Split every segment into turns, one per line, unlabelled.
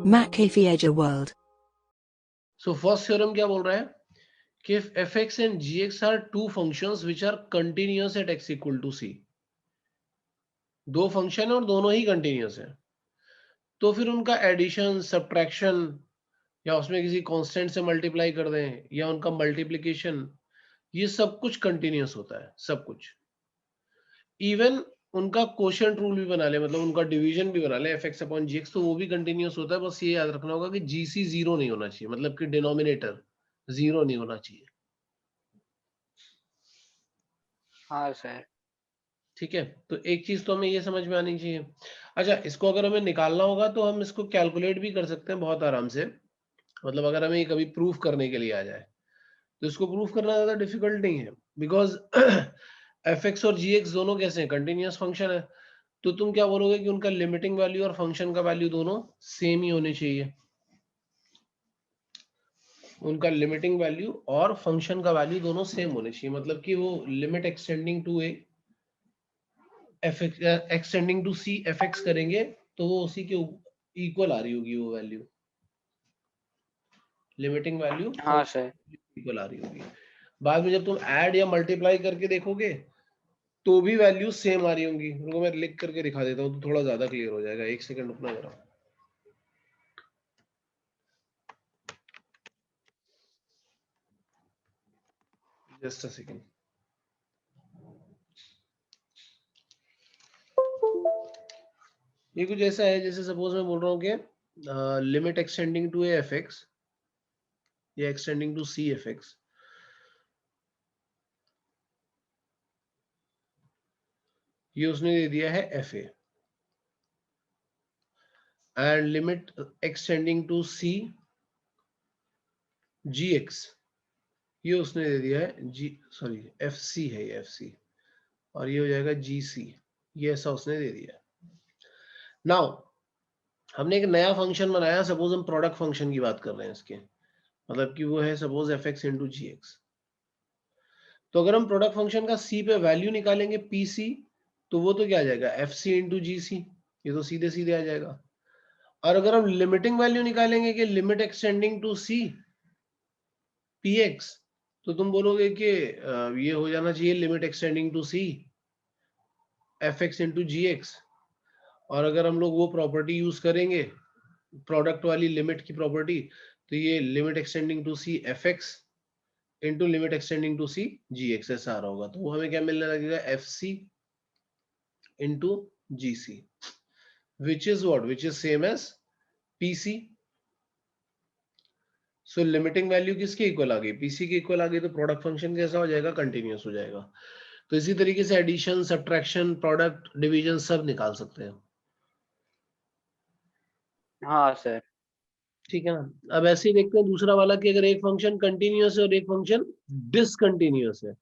McAfee world.
So first theorem क्या बोल रहा है कि if fx and gx are two functions which are continuous at x equal to c, दो function है और दोनों ही कंटिन्यूस है, तो फिर उनका एडिशन, सब्ट्रैक्शन या उसमें किसी कांस्टेंट से मल्टीप्लाई कर दें या उनका मल्टीप्लिकेशन, ये सब कुछ कंटिन्यूस होता है, सब कुछ। इवन उनका कोशेंट रूल भी बना ले, मतलब उनका डिवीजन भी बना ले fx अपॉन gx, तो वो भी कंटिन्यूस होता है। बस ये याद रखना होगा कि gc जीरो नहीं होना चाहिए, मतलब कि डिनोमिनेटर जीरो नहीं होना चाहिए।
हाँ सर।
ठीक है, तो एक चीज तो हमें ये समझ में आनी चाहिए। अच्छा, इसको अगर हमें निकालना होगा तो हम इसको कैलकुलेट भी कर सकते हैं बहुत आराम से। मतलब अगर हमें कभी प्रूफ करने के लिए आ जाए तो इसको प्रूफ करना ज्यादा डिफिकल्ट नहीं है, बिकॉज एफ एक्स और जी एक्स दोनों कैसे हैं, कंटिन्यूअस फंक्शन है। तो तुम क्या बोलोगे कि उनका लिमिटिंग वैल्यू और फंक्शन का वैल्यू दोनों सेम ही होने चाहिए। उनका लिमिटिंग वैल्यू और फंक्शन का वैल्यू दोनों सेम होने चाहिए, मतलब कि वो limit extending to a f extending to c f x करेंगे तो वो उसी के इक्वल आ रही होगी वो वैल्यू, लिमिटिंग वैल्यू
हाँ सर।
इक्वल आ रही होगी। बाद में जब तुम ऐड या मल्टीप्लाई करके देखोगे तो भी वैल्यू सेम आ रही होंगी। उनको मैं लिख करके दिखा देता हूँ तो थोड़ा ज्यादा क्लियर हो जाएगा। एक सेकंड रुकना जरा, जस्ट अ सेकंड। ये कुछ ऐसा है जैसे सपोज मैं बोल रहा हूँ कि limit extending to f x या extending to c f x, ये उसने दे दिया है f A, and limit extending to c g x, ये उसने दे दिया है जी, सॉरी एफ सी है ये, एफ सी, और ये हो जाएगा जी सी, ये ऐसा उसने दे दिया। नाउ हमने एक नया फंक्शन बनाया, सपोज हम प्रोडक्ट फंक्शन की बात कर रहे हैं इसके, मतलब कि वो है suppose F x into g x. तो अगर हम प्रोडक्ट फंक्शन का सी पे वैल्यू निकालेंगे पी सी, तो वो तो क्या आ जाएगा एफ सी इंटू जी सी, ये तो सीधे सीधे आ जाएगा। और अगर हम लिमिटिंग वैल्यू निकालेंगे कि limit extending to c p x, तो तुम बोलोगे कि ये हो जाना चाहिए limit extending to c f x into g x. और अगर हम लोग वो प्रॉपर्टी यूज करेंगे प्रोडक्ट वाली लिमिट की प्रॉपर्टी, तो ये limit extending to c f x into limit extending to c g x ऐसा आ रहा होगा। तो वो हमें क्या मिलने लगेगा f c into g c, which is what, which is same as p c. So limiting value किसके इक्वल आ गई, पीसी के इक्वल आ गई, तो प्रोडक्ट फंक्शन कैसा हो जाएगा, कंटिन्यूअस हो जाएगा। तो इसी तरीके से एडिशन, सब्ट्रैक्शन, प्रोडक्ट, डिवीजन सब निकाल सकते हैं।
हाँ सर।
ठीक है ना। अब ऐसे ही देखते हैं दूसरा वाला कि अगर एक फंक्शन कंटिन्यूअस है और एक फंक्शन डिसकंटिन्यूअस है,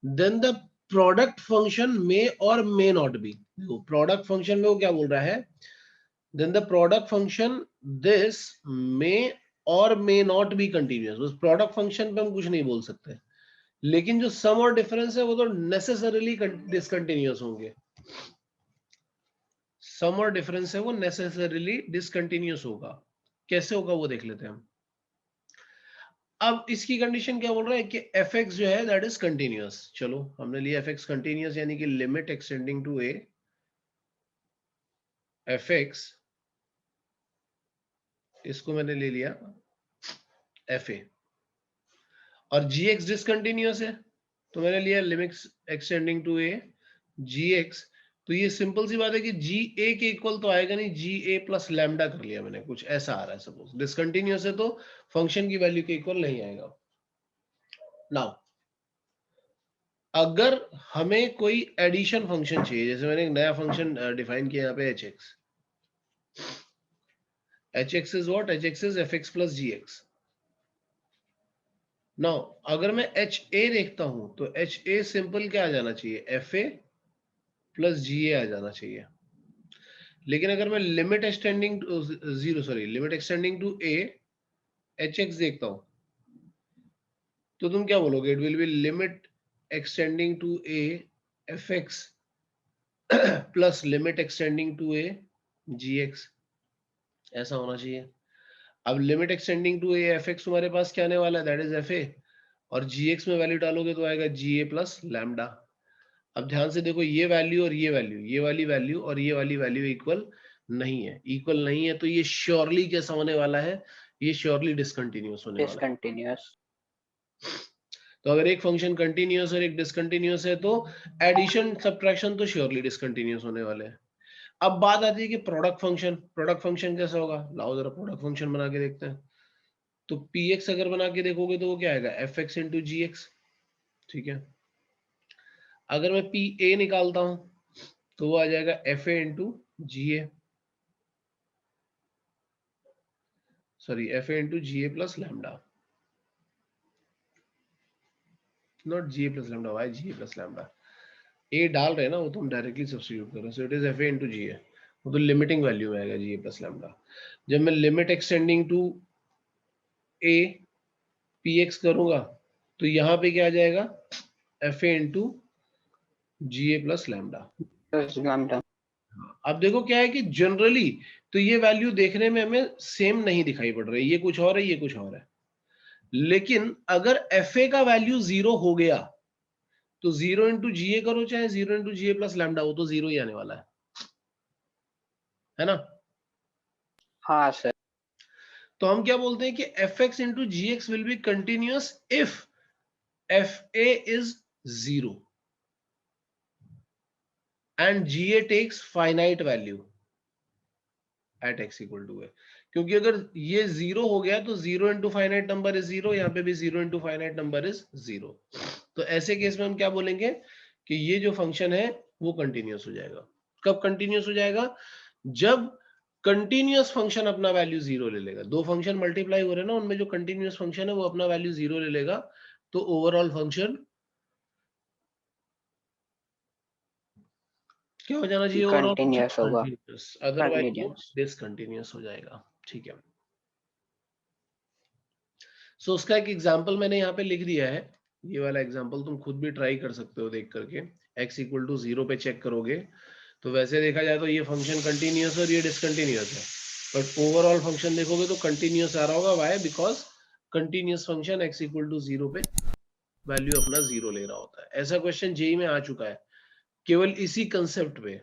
then the product function may और may not be. Product function में वो क्या बोल रहा है, then the product function this may और मे नॉट बी कंटिन्यूअस। उस प्रोडक्ट फंक्शन पे हम कुछ नहीं बोल सकते, लेकिन जो सम और डिफरेंस है वो तो नेसेसरीली डिसकंटिन्यूअस होंगे। सम और डिफरेंस है वो नेसेसरीली डिसकंटिन्यूअस होगा। कैसे होगा वो देख लेते हैं हम। अब इसकी कंडीशन क्या बोल रहा है कि एफ एक्स जो है दैट इज कंटिन्यूअस। चलो हमने लिया एफ एक्स कंटिन्यूअस, यानी कि limit extending to a f x, इसको मैंने ले लिया एफ ए, और जी एक्स डिसकंटिन्यूअस है तो मैंने लिया limit extending to a g x. तो ये सिंपल सी बात है कि जी ए के इक्वल तो आएगा नहीं, जी ए प्लस लैम्डा कर लिया मैंने, कुछ ऐसा आ रहा है। सपोज डिसकंटिन्यूअस है तो फंक्शन की वैल्यू के इक्वल नहीं आएगा। नाउ अगर हमें कोई एडिशन फंक्शन चाहिए, जैसे मैंने एक नया फंक्शन डिफाइन किया यहाँ पे h x, h x is what, h x is f x plus g x. Now अगर मैं एच ए देखता हूं तो एच ए सिंपल क्या आ जाना चाहिए, एफ ए प्लस जी ए आ जाना चाहिए। लेकिन अगर मैं limit extending to zero, sorry limit extending to a h x देखता हूं, तो तुम क्या बोलोगे, it will be limit extending to a f x plus limit extending to a gx, ऐसा होना चाहिए। अब limit extending to a f x तुम्हारे पास क्या आने वाला है, दैट इज एफ ए, और gx में वैल्यू डालोगे तो आएगा ga प्लस लैम्डा। अब ध्यान से देखो, ये वैल्यू और ये वैल्यू, ये वाली वैल्यू और ये वाली वैल्यू इक्वल नहीं है, इक्वल नहीं है, तो ये श्योरली कैसा होने वाला है, ये श्योरली डिसकंटिन्यूअस होने वाला है।
डिसकंटिन्यूअस।
तो अगर एक फंक्शन कंटिन्यूअस और एक डिसकंटिन्यूअस है तो एडिशन सब्ट्रैक्शन तो श्योरली डिसकंटिन्यूअस होने वाले हैं। अब बात आती है कि प्रोडक्ट फंक्शन, प्रोडक्ट फंक्शन कैसा होगा, लाओ जरा प्रोडक्ट फंक्शन बना के देखते हैं। तो px अगर बना के देखोगे तो वो क्या आएगा, fx इंटू जी एक्स, ठीक है। अगर मैं pa निकालता हूं तो वो आ जाएगा fa into g a, sorry fa into g a plus lambda, not g a plus lambda, y g a plus lambda, a डाल रहे हैं ना, वो तो हम डायरेक्टली सब्स्टिट्यूट कर रहे हैं, so it is fa into g a, वो तो लिमिटिंग वैल्यू में आएगा जी ए प्लस लैम्डा। जब मैं limit extending to a px करूंगा तो यहाँ पे क्या आ जाएगा, fa into g a plus lambda.
Lambda.
अब देखो क्या है कि जनरली तो ये वैल्यू देखने में हमें सेम नहीं दिखाई पड़ रही, ये कुछ और है, ये कुछ और है, लेकिन अगर fa का वैल्यू 0 हो गया तो 0 इंटू जी ए करो चाहे 0 into g a plus lambda, वो तो 0 ही आने वाला है ना।
हाँ सर।
तो हम क्या बोलते हैं कि fx into g x will be continuous if fa is 0 and ga takes finite value at x equal to a, क्योंकि अगर ये 0 हो गया तो 0 इंटू फाइनाइट नंबर इज 0, यहाँ पे भी 0 इंटू फाइनाइट नंबर इज 0। तो ऐसे केस में हम क्या बोलेंगे कि ये जो फंक्शन है वो कंटिन्यूअस हो जाएगा। कब कंटिन्यूअस हो जाएगा, जब कंटिन्यूअस फंक्शन अपना वैल्यू 0 ले लेगा। दो फंक्शन मल्टीप्लाई हो रहे हैं ना, उनमें जो कंटिन्यूअस फंक्शन है वो अपना वैल्यू 0 ले लेगा, तो ओवरऑल फंक्शन क्या हो जाना चाहिए, ओवरऑल फंक्शन
कंटिन्यूअस होगा।
कंटिन्यूअस, अदरवाइज वो
कंटिन्यूअस।
डिसकंटिन्यूअस हो जाएगा, ठीक है। सो उसका एक एग्जांपल मैंने यहाँ पे लिख दिया है, ये वाला एग्जांपल तुम खुद भी ट्राई कर सकते हो देख करके। x इक्वल टू 0 पे चेक करोगे तो वैसे देखा जाए तो ये फंक्शन कंटिन्यूअस और ये डिसकंटिन्यूअस है, बट ओवरऑल फंक्शन देखोगे तो कंटिन्यूअस आ रहा होगा। Why, because continuous function x equal to 0 पे वैल्यू अपना 0 ले रहा होता है। ऐसा क्वेश्चन जेई में आ चुका है केवल इसी कंसेप्ट पे,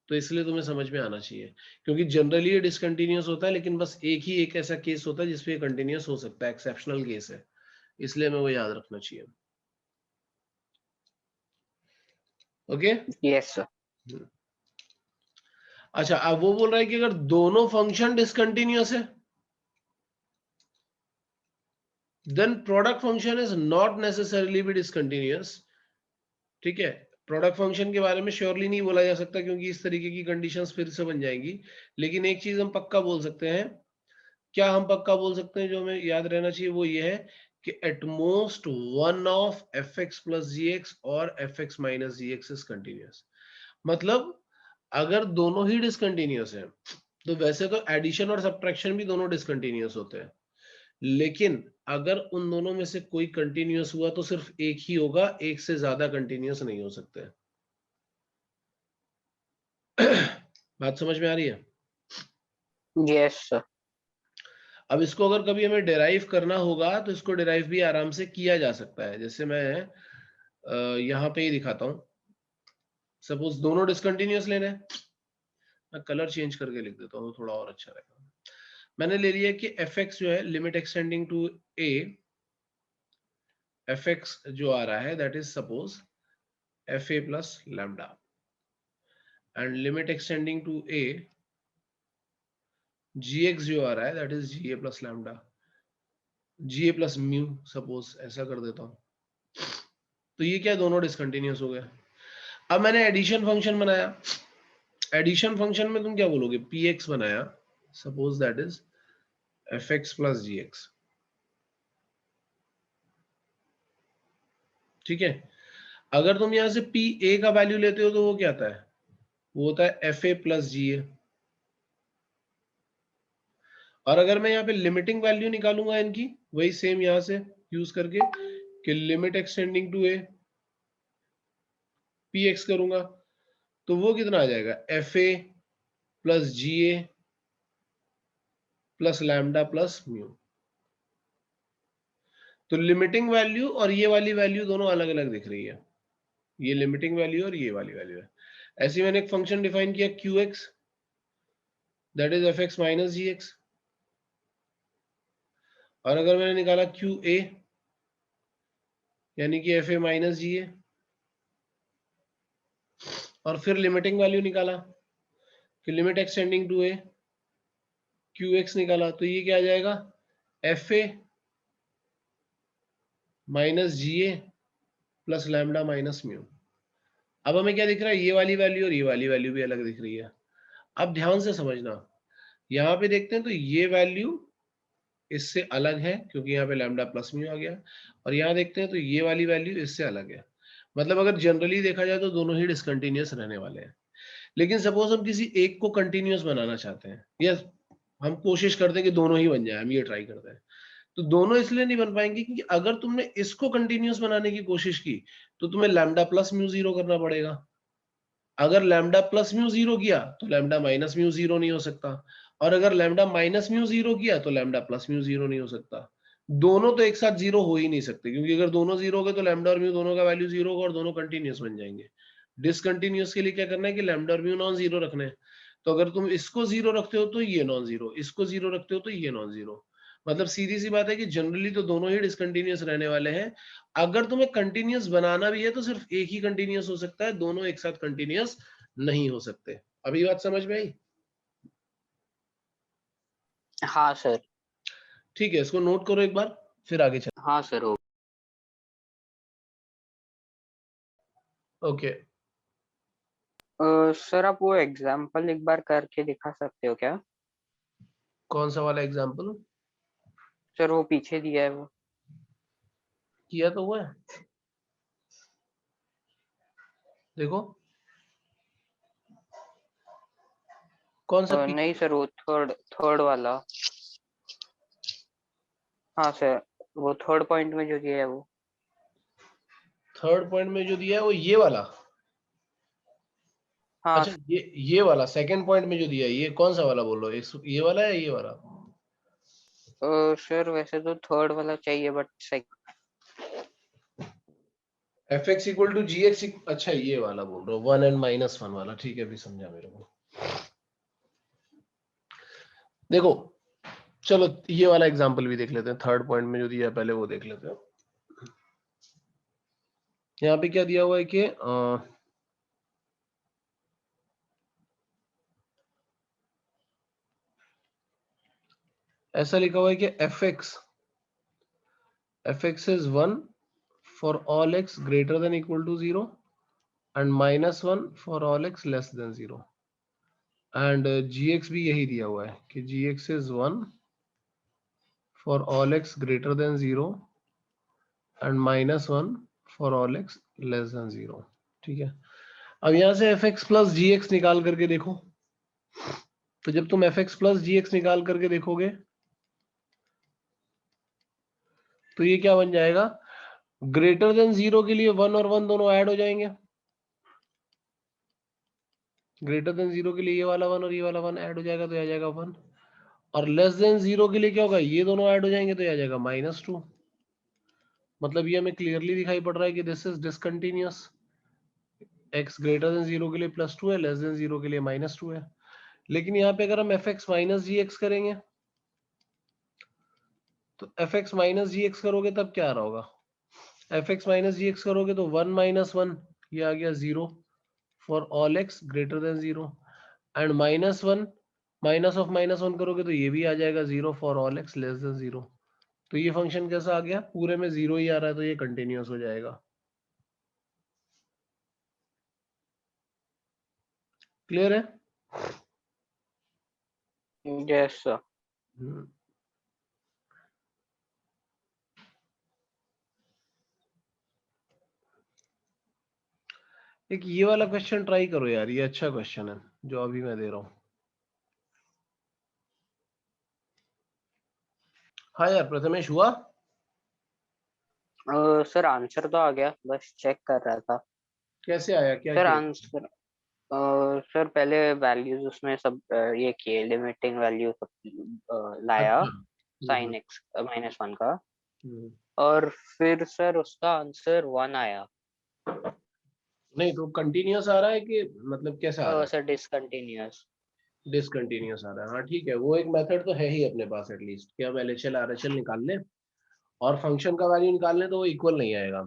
तो इसलिए तुम्हें समझ में आना चाहिए, क्योंकि जनरली ये डिसकंटिन्यूअस होता है, लेकिन बस एक ही एक ऐसा केस होता है जिसपे कंटिन्यूअस हो सकता है, एक्सेप्शनल केस है, इसलिए हमें वो याद रखना चाहिए। Okay,
yes sir.
अच्छा अब वो बोल रहा है कि अगर दोनों फंक्शन डिसकंटिन्यूअस है then product function is not necessarily be discontinuous, ठीक है। प्रोडक्ट फंक्शन के बारे में श्योरली नहीं बोला जा सकता क्योंकि इस तरीके की कंडीशंस फिर से बन जाएंगी, लेकिन एक चीज हम पक्का बोल सकते हैं, क्या हम पक्का बोल सकते हैं जो हमें याद रहना चाहिए वो ये है कि at most one of f x plus g x और f x minus g x is continuous. मतलब अगर दोनों ही डिसकंटिन्यूअस है तो वैसे तो एडिशन और सब्ट्रैक्शन भी दोनों डिसकंटिन्यूअस होते हैं, लेकिन अगर उन दोनों में से कोई कंटिन्यूअस हुआ तो सिर्फ एक ही होगा, एक से ज्यादा कंटिन्यूअस नहीं हो सकते। बात समझ में आ रही है।
Yes sir.
अब इसको अगर कभी हमें डिराइव करना होगा तो इसको डिराइव भी आराम से किया जा सकता है, जैसे मैं यहाँ पे ही दिखाता हूँ। सपोज दोनों डिसकंटिन्यूअस लेने हैं, मैं कलर चेंज करके लिख देता हूँ थोड़ा और अच्छा रहेगा। मैंने ले लिया कि एफ एक्स जो है limit extending to a, f x जो आ रहा है that is suppose f a plus lambda, and limit extending to a g x जो आ रहा है that is g a plus lambda, g a plus mu, suppose ऐसा कर देता हूँ। तो ये क्या, दोनों डिसकंटिन्यूअस हो गए। अब मैंने एडिशन फंक्शन बनाया, एडिशन फंक्शन में तुम क्या बोलोगे, पी एक्स बनाया, suppose that is f x plus g x, ठीक है। अगर तुम यहां से पी ए का वैल्यू लेते हो तो वो क्या आता है, वो होता है एफ ए प्लस जी ए। और अगर मैं यहाँ पे लिमिटिंग वैल्यू निकालूंगा इनकी, वही सेम यहां से यूज करके कि limit extending to a p x करूंगा, तो वो कितना आ जाएगा, f a plus g a plus lambda plus mu. तो लिमिटिंग वैल्यू और ये वाली वैल्यू दोनों अलग अलग दिख रही है, ये लिमिटिंग वैल्यू और ये वाली वैल्यू है। ऐसे मैंने एक फंक्शन डिफाइन किया q x, that is f x minus g x, और अगर मैंने निकाला क्यू ए यानी कि एफ ए माइनस जी ए, और फिर लिमिटिंग वैल्यू निकाला कि limit extending to a q x निकाला, तो ये क्या आ जाएगा f a minus g a plus lambda minus mu. अब हमें क्या दिख रहा है, ये वाली वैल्यू और ये वाली वैल्यू भी अलग दिख रही है। अब ध्यान से समझना, यहाँ पे देखते हैं तो ये वैल्यू इससे अलग है क्योंकि यहाँ पे लैम्डा प्लस म्यू आ गया, और यहाँ देखते हैं तो ये वाली वैल्यू इससे अलग है। मतलब अगर जनरली देखा जाए तो दोनों ही डिसकंटिन्यूअस रहने वाले हैं। लेकिन सपोज हम किसी एक को कंटिन्यूअस बनाना चाहते हैं, या हम कोशिश करते हैं कि दोनों ही बन जाए, हम ये ट्राई करते हैं, तो दोनों इसलिए नहीं बन पाएंगे क्योंकि अगर तुमने इसको कंटिन्यूअस बनाने की कोशिश की तो तुम्हें लैम्डा प्लस म्यू जीरो करना पड़ेगा। अगर लैम्डा प्लस म्यू जीरो किया तो लैम्डा माइनस म्यू जीरो नहीं हो सकता, और अगर लैम्डा माइनस म्यू जीरो किया तो लैम्डा प्लस म्यू जीरो नहीं हो सकता। दोनों तो एक साथ जीरो हो ही नहीं सकते, क्योंकि अगर दोनों जीरो हो गए तो लैम्डा और म्यू दोनों का वैल्यू जीरो होगा और दोनों कंटिन्यूअस बन जाएंगे। डिसकंटिन्यूअस के लिए क्या करना है कि लैम्डा और म्यू नॉन जीरो रखना है। तो अगर तुम इसको जीरो रखते हो तो ये नॉन जीरो, इसको जीरो रखते हो तो ये नॉन जीरो। मतलब सीधी सी बात है कि जनरली तो दोनों ही डिसकंटिन्यूअस रहने वाले हैं। अगर तुम्हें कंटिन्यूअस बनाना भी है तो सिर्फ एक ही कंटिन्यूअस हो सकता है, दोनों एक साथ कंटिन्यूअस नहीं हो सकते। अभी बात समझ में आई?
हाँ सर।
ठीक है, इसको नोट करो एक बार, फिर आगे चल।
हाँ सर हो।
ओके,
सर आप वो एग्जाम्पल एक बार करके दिखा सकते हो क्या?
कौन सा वाला एग्जांपल?
सर वो पीछे दिया है वो।
किया तो हुआ है, देखो कौन सा
नहीं सर वो थर्ड थर्ड वाला। हाँ सर वो थर्ड पॉइंट में जो दिया है वो।
थर्ड पॉइंट में जो दिया है वो ये वाला?
हाँ
अच्छा, ये वाला सेकंड पॉइंट में जो दिया है, ये कौन सा वाला बोल रहे हो, ये वाला या ये वाला?
सर वैसे तो थर्ड वाला चाहिए but
f x equal to g x, अच्छा ये वाला बोल रहे हो, वन एंड माइनस वन वाला, ठीक है अभी समझा मेरे को। देखो चलो ये वाला एग्जांपल भी देख लेते हैं, थर्ड पॉइंट में जो दिया है पहले वो देख लेते हैं। यहाँ पे क्या दिया हुआ है कि ऐसा लिखा हुआ है कि F x is one for all x greater than equal to zero and minus one for all x less than zero, and g x भी यही दिया हुआ है कि जी x is one for all x greater than zero and minus one for all x less than zero. ठीक है, अब यहां से f x plus g x निकाल करके देखो, तो जब तुम F x plus g x निकाल करके देखोगे तो ये क्या बन जाएगा, ग्रेटर देन जीरो के लिए वन और वन दोनों ऐड हो जाएंगे, ग्रेटर देन जीरो के लिए ये वाला वन और ये वाला वन ऐड हो जाएगा तो आ जाएगा वन, और लेस देन जीरो के लिए क्या होगा, ये दोनों ऐड हो जाएंगे तो आ जाएगा माइनस टू। मतलब ये हमें क्लियरली दिखाई पड़ रहा है कि this is discontinuous, x greater than zero के लिए प्लस टू है, लेस देन जीरो के लिए माइनस टू है। लेकिन यहाँ पे अगर हम F x minus g x करेंगे तो F x minus g x करोगे तब क्या आ रहा होगा, F x minus g x करोगे तो वन माइनस वन, ये आ गया zero for all x greater than zero, and minus one minus of minus one करोगे तो ये भी आ जाएगा zero for all x less than zero. तो ये फंक्शन कैसा आ गया, पूरे में जीरो ही आ रहा है तो ये कंटिन्यूअस हो जाएगा। क्लियर है?
Yes sir.
एक ये वाला क्वेश्चन ट्राई करो यार, ये अच्छा क्वेश्चन है जो अभी मैं दे रहा हूँ। हाँ यार प्रथमेश हुआ?
सर आंसर तो आ गया, बस चेक कर रहा था।
कैसे आया, क्या
सर
किया?
आंसर सर पहले वैल्यूज उसमें सब ये किए, लिमिटिंग वैल्यू सब लाया
अच्छा।
साइन एक्स -1 का,
हम्म।
और फिर सर उसका आंसर 1 आया।
नहीं तो कंटिन्यूअस आ रहा है कि मतलब कैसा आ रहा है?
Sir discontinuous.
डिसकंटिन्यूअस आ रहा है, हाँ ठीक है, वो एक मेथड तो है ही अपने पास एटलीस्ट कि हम LHL RHL निकाल लें और फंक्शन का वैल्यू निकाल लें तो वो इक्वल नहीं आएगा।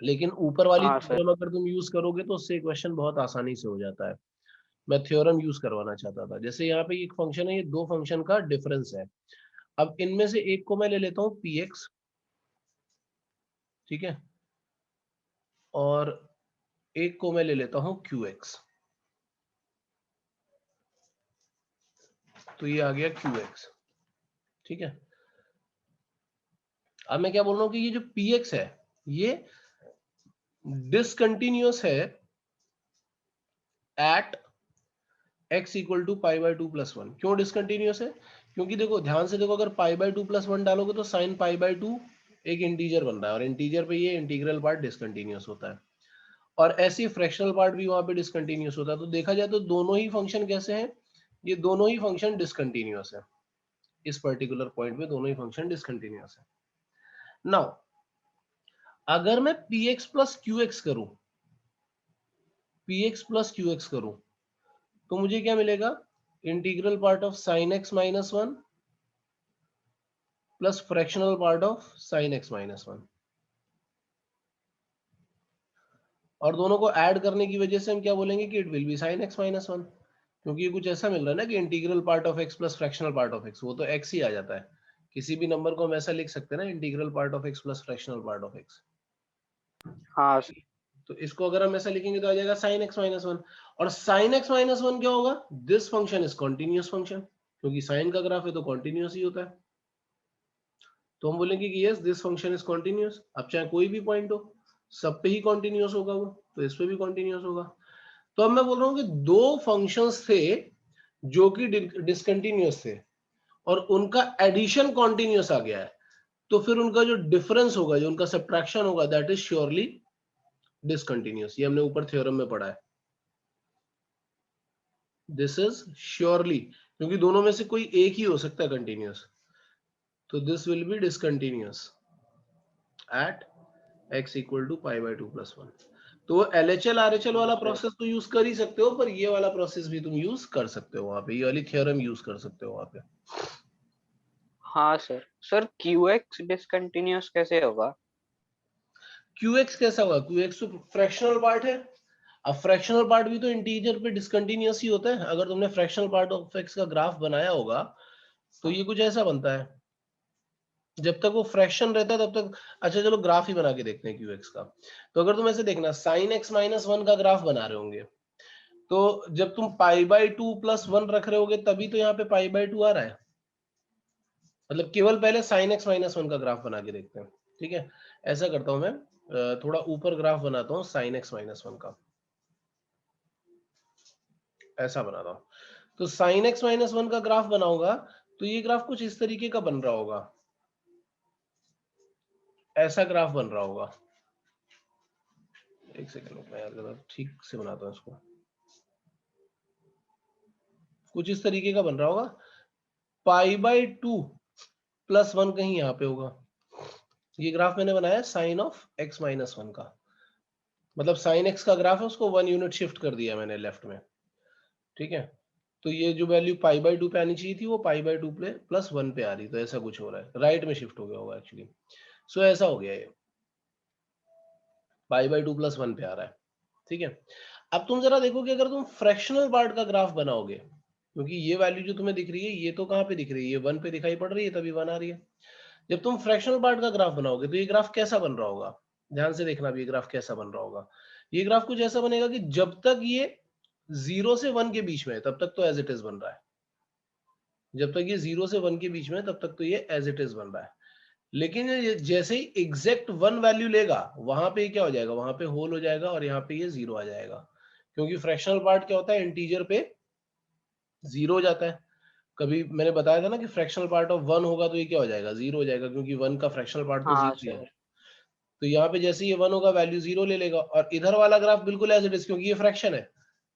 लेकिन ऊपर वाली
हाँ सर।
थ्योरम अगर तुम यूज करोगे तो उससे क्वेश्चन बहुत आसानी से हो जाता है। मैं थ्योरम यूज करवाना चाहता था, जैसे यहाँ पे एक फंक्शन है, ये दो फंक्शन का डिफरेंस है। अब इनमें से एक को मैं ले लेता हूँ px, ठीक है, और एक को मैं ले लेता हूँ qx। तो ये आ गया qx, ठीक है। अब मैं क्या बोल रहा हूँ कि ये जो px है ये डिसकंटिन्यूअस है at x equal to pi by 2 plus 1। क्यों डिसकंटिन्यूअस है? क्योंकि देखो ध्यान से देखो, अगर पाई बाय 2 प्लस 1 डालोगे तो साइन पाई बाय 2 एक इंटीजर बन रहा है, और इंटीजर पे ये इंटीग्रल पार्ट डिसकंटिन्यूअस होता है, और ऐसे फ्रैक्शनल पार्ट भी वहां पे डिसकंटिन्यूअस होता है। तो देखा जाए तो दोनों ही फंक्शन कैसे हैं? ये दोनों ही फंक्शन डिसकंटिन्यूअस है। इस पर्टिकुलर पॉइंट पे दोनों ही फंक्शन डिसकंटिन्यूअस है। नाउ अगर मैं px प्लस qx करूं, px प्लस qx करूं तो मुझे क्या मिलेगा? Integral part of sine x minus 1 plus fractional part of sine x minus 1, और दोनों को ऐड करने की वजह से हम क्या बोलेंगे कि it will be sine x minus 1, क्योंकि ये कुछ ऐसा मिल रहा है ना कि integral part of x plus fractional part of x, वो तो x ही आ जाता है। किसी भी नंबर को हम ऐसा लिख सकते हैं ना, integral part of x plus fractional part of x।
हाँ सर।
तो इसको अगर हम ऐसा लिखेंगे तो आ जाएगा साइन x माइनस 1, और साइन x माइनस 1 क्या होगा? This function is continuous function, क्योंकि साइन का ग्राफ है तो कॉन्टिन्यूअस ही होता है। तो हम बोलेंगे कि yes this function is continuous. अब चाहे कोई भी पॉइंट हो, सब पे ही कॉन्टिन्यूअस होगा वो, तो इस पे भी कॉन्टिन्यूअस होगा। तो अब मैं बोल रहा हूँ कि दो फंक्शंस थे जो कि डिसकंटिन्यूअस थे, और उनका एडिशन कॉन्टिन्यूअस आ गया है, तो फिर उनका जो डिफरेंस होगा, जो उनका सब्ट्रैक्शन होगा, दैट इज श्योरली डिसकंटिन्यूअस। ये हमने ऊपर थ्योरम में पढ़ा है, दिस इज श्योरली, क्योंकि दोनों में से कोई एक ही हो सकता है कंटिन्यूअस। तो this will be discontinuous at x equal to pi by 2 plus 1। तो LHL RHL वाला प्रोसेस तो यूज कर ही सकते हो, पर ये वाला प्रोसेस भी तुम यूज कर सकते हो वहां पे, ये वाली थ्योरम यूज कर सकते हो वहां पे।
हाँ सर। सर QX डिसकंटिन्यूअस कैसे होगा?
QX कैसा होगा? QX तो फ्रैक्शनल पार्ट है। अब फ्रैक्शनल पार्ट भी तो इंटीजर पे डिसकंटिन्यूअस ही होता है। अगर तुमने फ्रैक्शनल पार्ट ऑफ x का ग्राफ बनाया होगा तो ये कुछ ऐसा बनता है, जब तक वो फ्रैक्शन रहता है तब तक। अच्छा चलो ग्राफ ही बना के देखते हैं QX का। तो अगर तुम ऐसे देखना, साइन x माइनस 1 का ग्राफ बना रहे होंगे, तो जब तुम पाई बाय 2 प्लस 1 रख रहे होगे तभी तो यहाँ पे पाई बाय 2 आ रहा है। मतलब केवल पहले साइन x माइनस 1 का ग्राफ बना के देखते हैं, ठीक है। ऐसा करता हूं मैं, थोड़ा ऊपर ग्राफ बनाता हूँ साइन x माइनस 1 का, ऐसा बनाता हूँ। तो साइन x माइनस 1 का ग्राफ बनाऊंगा तो ये ग्राफ कुछ इस तरीके का बन रहा होगा, ऐसा ग्राफ बन रहा होगा। एक सेकंड मैं जरा ठीक से बनाता हूँ इसको। कुछ इस तरीके का बन रहा होगा, पाई बाय 2 प्लस 1 कहीं यहाँ पे होगा। ये ग्राफ मैंने बनाया साइन ऑफ x माइनस 1 का, मतलब साइन x का ग्राफ है, उसको 1 यूनिट शिफ्ट कर दिया मैंने लेफ्ट में, ठीक है। तो ये जो वैल्यू पाई बाय 2 पे आनी चाहिए थी वो पाई बाय 2 पे प्लस 1 पे आ रही, तो ऐसा कुछ हो रहा है, राइट में शिफ्ट हो गया होगा एक्चुअली। सो ऐसा हो गया, ये पाई बाय 2 प्लस 1 पे आ रहा है, ठीक है। अब तुम जरा देखो कि अगर तुम फ्रैक्शनल पार्ट का ग्राफ बनाओगे, क्योंकि ये वैल्यू जो तुम्हें दिख रही है ये तो कहाँ पे दिख रही है? ये 1 पे दिखाई पड़ रही है तभी 1 आ रही है। जब तुम फ्रैक्शनल पार्ट का ग्राफ बनाओगे तो ये ग्राफ कैसा बन रहा होगा? ध्यान से देखना भी, ये ग्राफ कैसा बन रहा होगा। ये ग्राफ कुछ ऐसा बनेगा कि जब तक ये 0 से 1 के बीच में है तब तक तो एज इट इज बन रहा है, जब तक ये 0 से 1 के बीच में है तब तक तो ये एज इट इज बन रहा है। लेकिन ये जैसे ही एग्जैक्ट 1 वैल्यू लेगा वहां पे क्या हो जाएगा? वहां पे होल हो जाएगा और यहाँ पे ये 0 आ जाएगा, क्योंकि फ्रैक्शनल पार्ट क्या होता है? इंटीजर पे 0 हो जाता है। कभी मैंने बताया था ना कि फ्रैक्शनल पार्ट ऑफ 1 होगा तो ये क्या हो जाएगा? 0 हो जाएगा, क्योंकि 1 का फ्रैक्शनल पार्ट तो
हाँ
0 ही है।
सर।
तो यहाँ पे जैसे ये 1 होगा वैल्यू 0 ले लेगा, और इधर वाला ग्राफ बिल्कुल एज इट इज, क्योंकि ये फ्रैक्शन है,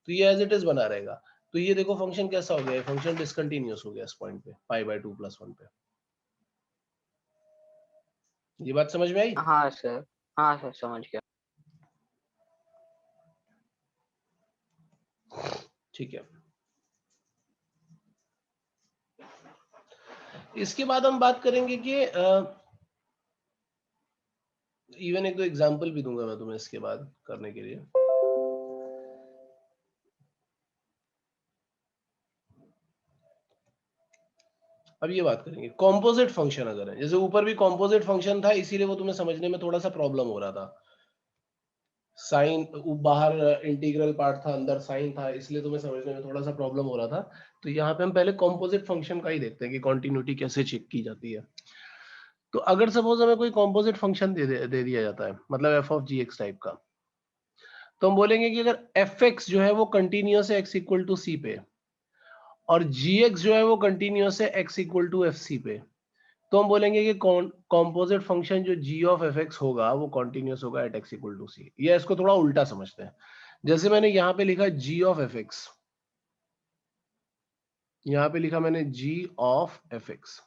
तो ये एज इट इज बना रहेगा। तो ये देखो फंक्शन कैसा हो गया, फंक्शन डिसकंटिन्यूअस हो गया इस पॉइंट पे π/2 + 1 पे। ये बात समझ में आई?
हाँ सर, हाँ सर, समझ गया।
ठीक है। इसके बाद हम बात करेंगे कि इवन एक दो एग्जांपल भी दूंगा मैं तुम्हें इसके बाद करने के लिए। अब ये बात करेंगे कॉम्पोजिट फंक्शन अगर है, जैसे ऊपर भी कॉम्पोजिट फंक्शन था इसीलिए वो तुम्हें समझने में थोड़ा सा प्रॉब्लम हो रहा था। साइन बाहर इंटीग्रल पार्ट था, अंदर साइन था, इसलिए तुम्हें समझने में थोड़ा सा प्रॉब्लम हो रहा था। तो यहाँ पे हम पहले कॉम्पोजिट फंक्शन का ही देखते हैं कि कॉन्टिन्यूटी कैसे चेक की जाती है। तो अगर सपोज हमें कोई कॉम्पोजिट फंक्शन दे दिया जाता है, मतलब f of g x type का, तो हम बोलेंगे कि अगर एफ एक्स जो है वो कंटिन्यूअस है एक्स इक्वल टू सी पे, और जी एक्स जो है वो कंटिन्यूअस है x equal to F c पे, तो हम बोलेंगे कि कॉम्पोजिट फंक्शन जो g ऑफ एफ एक्स होगा वो कॉन्टिन्यूअस होगा at x equal to c. या इसको थोड़ा उल्टा समझते हैं, जैसे मैंने यहां पे लिखा g ऑफ एफ एक्स, यहां पे लिखा मैंने g ऑफ एफ एक्स,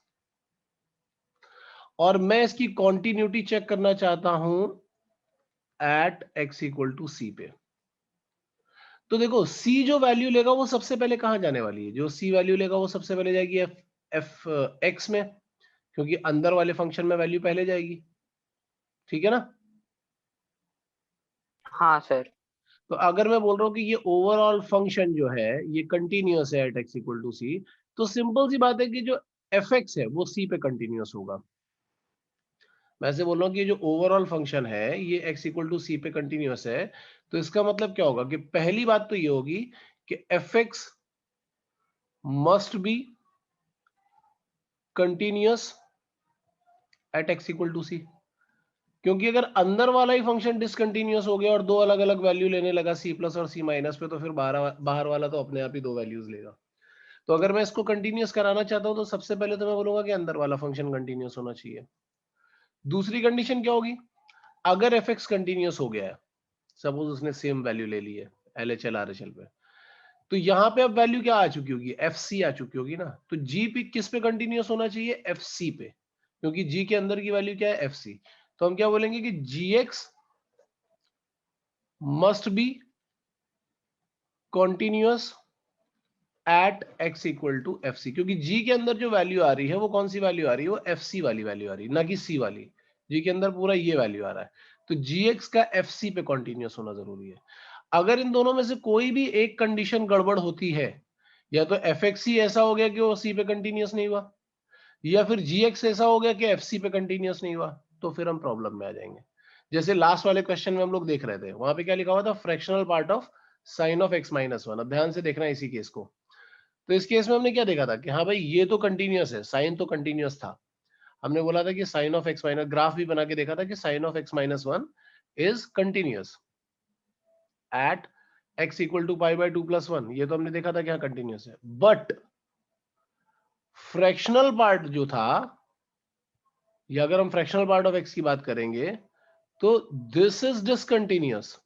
और मैं इसकी कॉन्टिन्यूटी चेक करना चाहता हूं एट एक्स इक्वल टू सी पे। तो देखो c जो वैल्यू लेगा वो सबसे पहले कहां जाने वाली है, जो c वैल्यू लेगा वो सबसे पहले जाएगी एफ एक्स में, क्योंकि अंदर वाले फंक्शन में वैल्यू पहले जाएगी। ठीक है ना?
हाँ सर।
तो अगर मैं बोल रहा हूँ कि ये ओवरऑल फंक्शन जो है ये कंटिन्यूअस है एट एक्स इक्वल टू सी, तो सिंपल सी बात है कि जो एफ एक्स है वो सी पे कंटिन्यूअस होगा। मैं ऐसे बोल रहा हूँ कि ये जो ओवरऑल फंक्शन है ये एक्स इक्वल टू सी पे कंटिन्यूअस है, तो इसका मतलब क्या होगा कि पहली बात तो ये होगी कि F x must be continuous at x equal to c, क्योंकि अगर अंदर वाला ही फंक्शन डिसकंटिन्यूअस हो गया और दो अलग अलग वैल्यू लेने लगा सी प्लस और सी माइनस पे, तो फिर बाहर वाला तो अपने आप ही दो वैल्यूज लेगा। तो अगर मैं इसको कंटिन्यूअस कराना चाहता हूं तो सबसे पहले तो मैं बोलूंगा कि अंदर वाला फंक्शन कंटिन्यूअस होना चाहिए। दूसरी कंडीशन क्या होगी, अगर एफ एक्स कंटिन्यूअस हो गया है, सपोज उसने सेम वैल्यू ले ली है L H L R H L पे, तो यहां पे अब वैल्यू क्या आ चुकी होगी, एफ सी आ चुकी होगी ना। तो जी पे किस पे कंटिन्यूअस होना चाहिए, एफ सी पे, क्योंकि जी के अंदर की वैल्यू क्या है, एफ सी। तो हम क्या बोलेंगे कि जी X must be continuous at x equal to F C, क्योंकि जी के अंदर जो वैल्यू आ रही है वो कौन सी वैल्यू आ रही है, वो एफ सी वाली वैल्यू आ रही है, ना कि सी वाली। जी के अंदर पूरा ये वैल्यू आ रहा है, तो जी एक्स का एफ सी पे कॉन्टिन्यूअस होना जरूरी है। अगर इन दोनों में से कोई भी एक कंडीशन गड़बड़ होती है, या तो एफ एक्स ही ऐसा हो गया कि वो सी पे कंटिन्यूअस नहीं हुआ, या फिर जी एक्स ऐसा हो गया कि एफ सी पे कंटिन्यूअस नहीं हुआ, तो फिर हम प्रॉब्लम में आ जाएंगे। जैसे लास्ट वाले क्वेश्चन में हम लोग देख रहे थे, वहां पे क्या लिखा हुआ था, fractional part of sine of x minus one. अब ध्यान से देखना इसी केस को। तो इस केस में हमने क्या देखा था कि हाँ भाई ये तो कंटिन्यूअस है, साइन तो कंटिन्यूअस था। हमने बोला था कि sine of x minus, graph भी बना के देखा था कि sine of x minus one is continuous at x equal to π/2 + 1। ये तो हमने देखा था कि हाँ कंटिन्यूअस है, बट फ्रैक्शनल पार्ट जो था, या अगर हम फ्रैक्शनल पार्ट ऑफ एक्स की बात करेंगे, तो this is discontinuous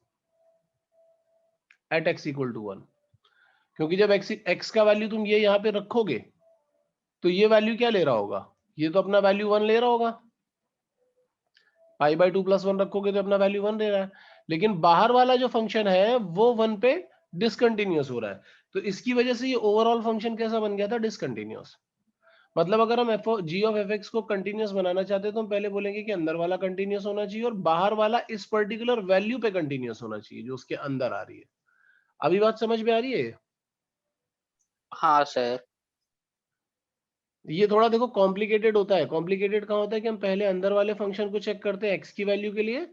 at x equal to 1, क्योंकि जब एक्स का वैल्यू तुम ये यहां पे रखोगे तो ये वैल्यू क्या ले रहा होगा, ये तो अपना वैल्यू 1 ले रहा होगा। π/2 + 1 रखोगे तो अपना वैल्यू 1 ले रहा है, लेकिन बाहर वाला जो फंक्शन है वो 1 पे डिसकंटिन्यूअस हो रहा है। तो इसकी वजह से ये ओवरऑल फंक्शन कैसा बन गया था, डिसकंटिन्यूअस। मतलब अगर हम जी ऑफ एफ एक्स को कंटिन्यूअस बनाना चाहते हैं तो हम पहले बोलेंगे कि अंदर वाला कंटिन्यूअस होना चाहिए और बाहर वाला इस पर्टिकुलर वैल्यू पे कंटिन्यूअस होना चाहिए जो उसके अंदर आ रही है। अभी बात समझ में आ रही है?
हाँ सर।
ये थोड़ा देखो कॉम्प्लिकेटेड होता है। कॉम्प्लिकेटेड कहाँ होता है कि हम पहले अंदर वाले फंक्शन को चेक करते हैं एक्स की वैल्यू के लिए,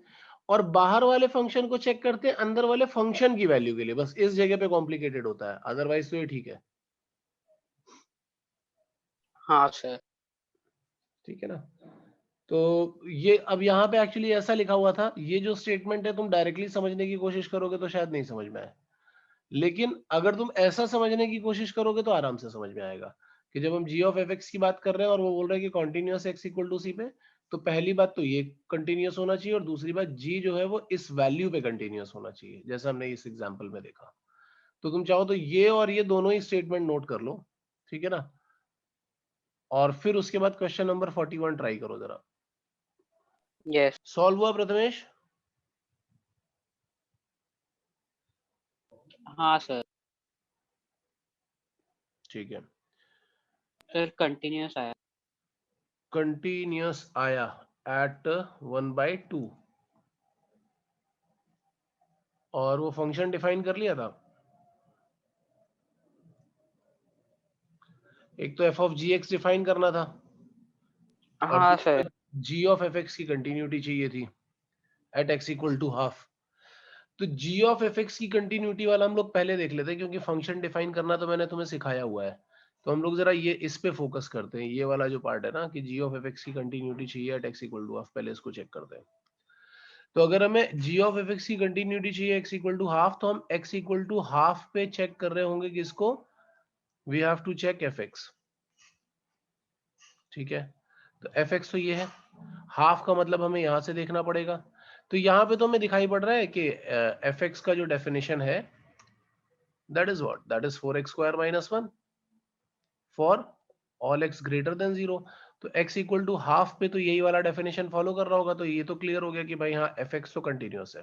और बाहर वाले फंक्शन को चेक करते हैं अंदर वाले फंक्शन की वैल्यू के लिए। बस इस जगह पे कॉम्प्लिकेटेड होता है, अदरवाइज तो ये ठीक है।
हाँ सर।
ठीक है ना? तो ये अब यहाँ पे एक्चुअली ऐसा लिखा हुआ था, ये जो स्टेटमेंट है तुम डायरेक्टली समझने की कोशिश करोगे तो शायद नहीं समझ में आए, लेकिन अगर तुम ऐसा समझने की कोशिश करोगे तो आराम से समझ में आएगा कि जब हम जी ऑफ एफ एक्स की बात कर रहे हैं और वो बोल रहे हैं कि कॉन्टिन्यूअस एक्स इक्वल टू सी पे, तो पहली बात तो ये कंटिन्यूअस होना चाहिए और दूसरी बात जी जो है वो इस वैल्यू पे कंटिन्यूअस होना चाहिए, जैसा हमने इस एग्जांपल में देखा। तो तुम चाहो तो ये और ये दोनों ही स्टेटमेंट नोट कर लो, ठीक है ना, और फिर उसके बाद क्वेश्चन नंबर 41 ट्राई करो जरा।
यस।
सॉल्व हुआ प्रथमेश?
हाँ सर।
ठीक है,
सर कंटिन्यूअस आया।
कंटिन्यूअस आया एट 1/2 और वो फंक्शन डिफाइन कर लिया था। एक तो f of g x define करना था और
हाँ sir.
G of f x की कंटिन्यूटी चाहिए थी at x equal to half. तो जी ऑफ एफ एक्स की कंटिन्यूटी वाला हम लोग पहले देख लेते हैं, क्योंकि फंक्शन डिफाइन करना तो मैंने तुम्हें सिखाया हुआ है। तो हम लोग जरा ये इस पे फोकस करते हैं, ये वाला जो पार्ट है ना कि जी ऑफ एफ एक्स की कंटिन्यूटी चाहिए at x equal to half, पहले इसको चेक करते हैं। तो अगर हमें जी ऑफ एफ एक्स की कंटिन्यूटी चाहिए एक्स इक्वल टू हाफ, तो हम एक्स इक्वल टू हाफ पे चेक कर रहे होंगे किसको, we have to check f x, ठीक है। तो एफ एक्स तो ये है, हाफ का मतलब हमें यहां से देखना पड़ेगा। तो यहां पे तो हमें दिखाई पड़ रहा है कि एफ एक्स का जो डेफिनेशन है that is what, that is 4x square minus 1 for all x greater than 0। तो x इक्वल टू हाफ पे तो यही वाला डेफिनेशन फॉलो कर रहा होगा। तो ये तो क्लियर हो गया कि भाई हाँ एफ एक्स तो कंटिन्यूअस है,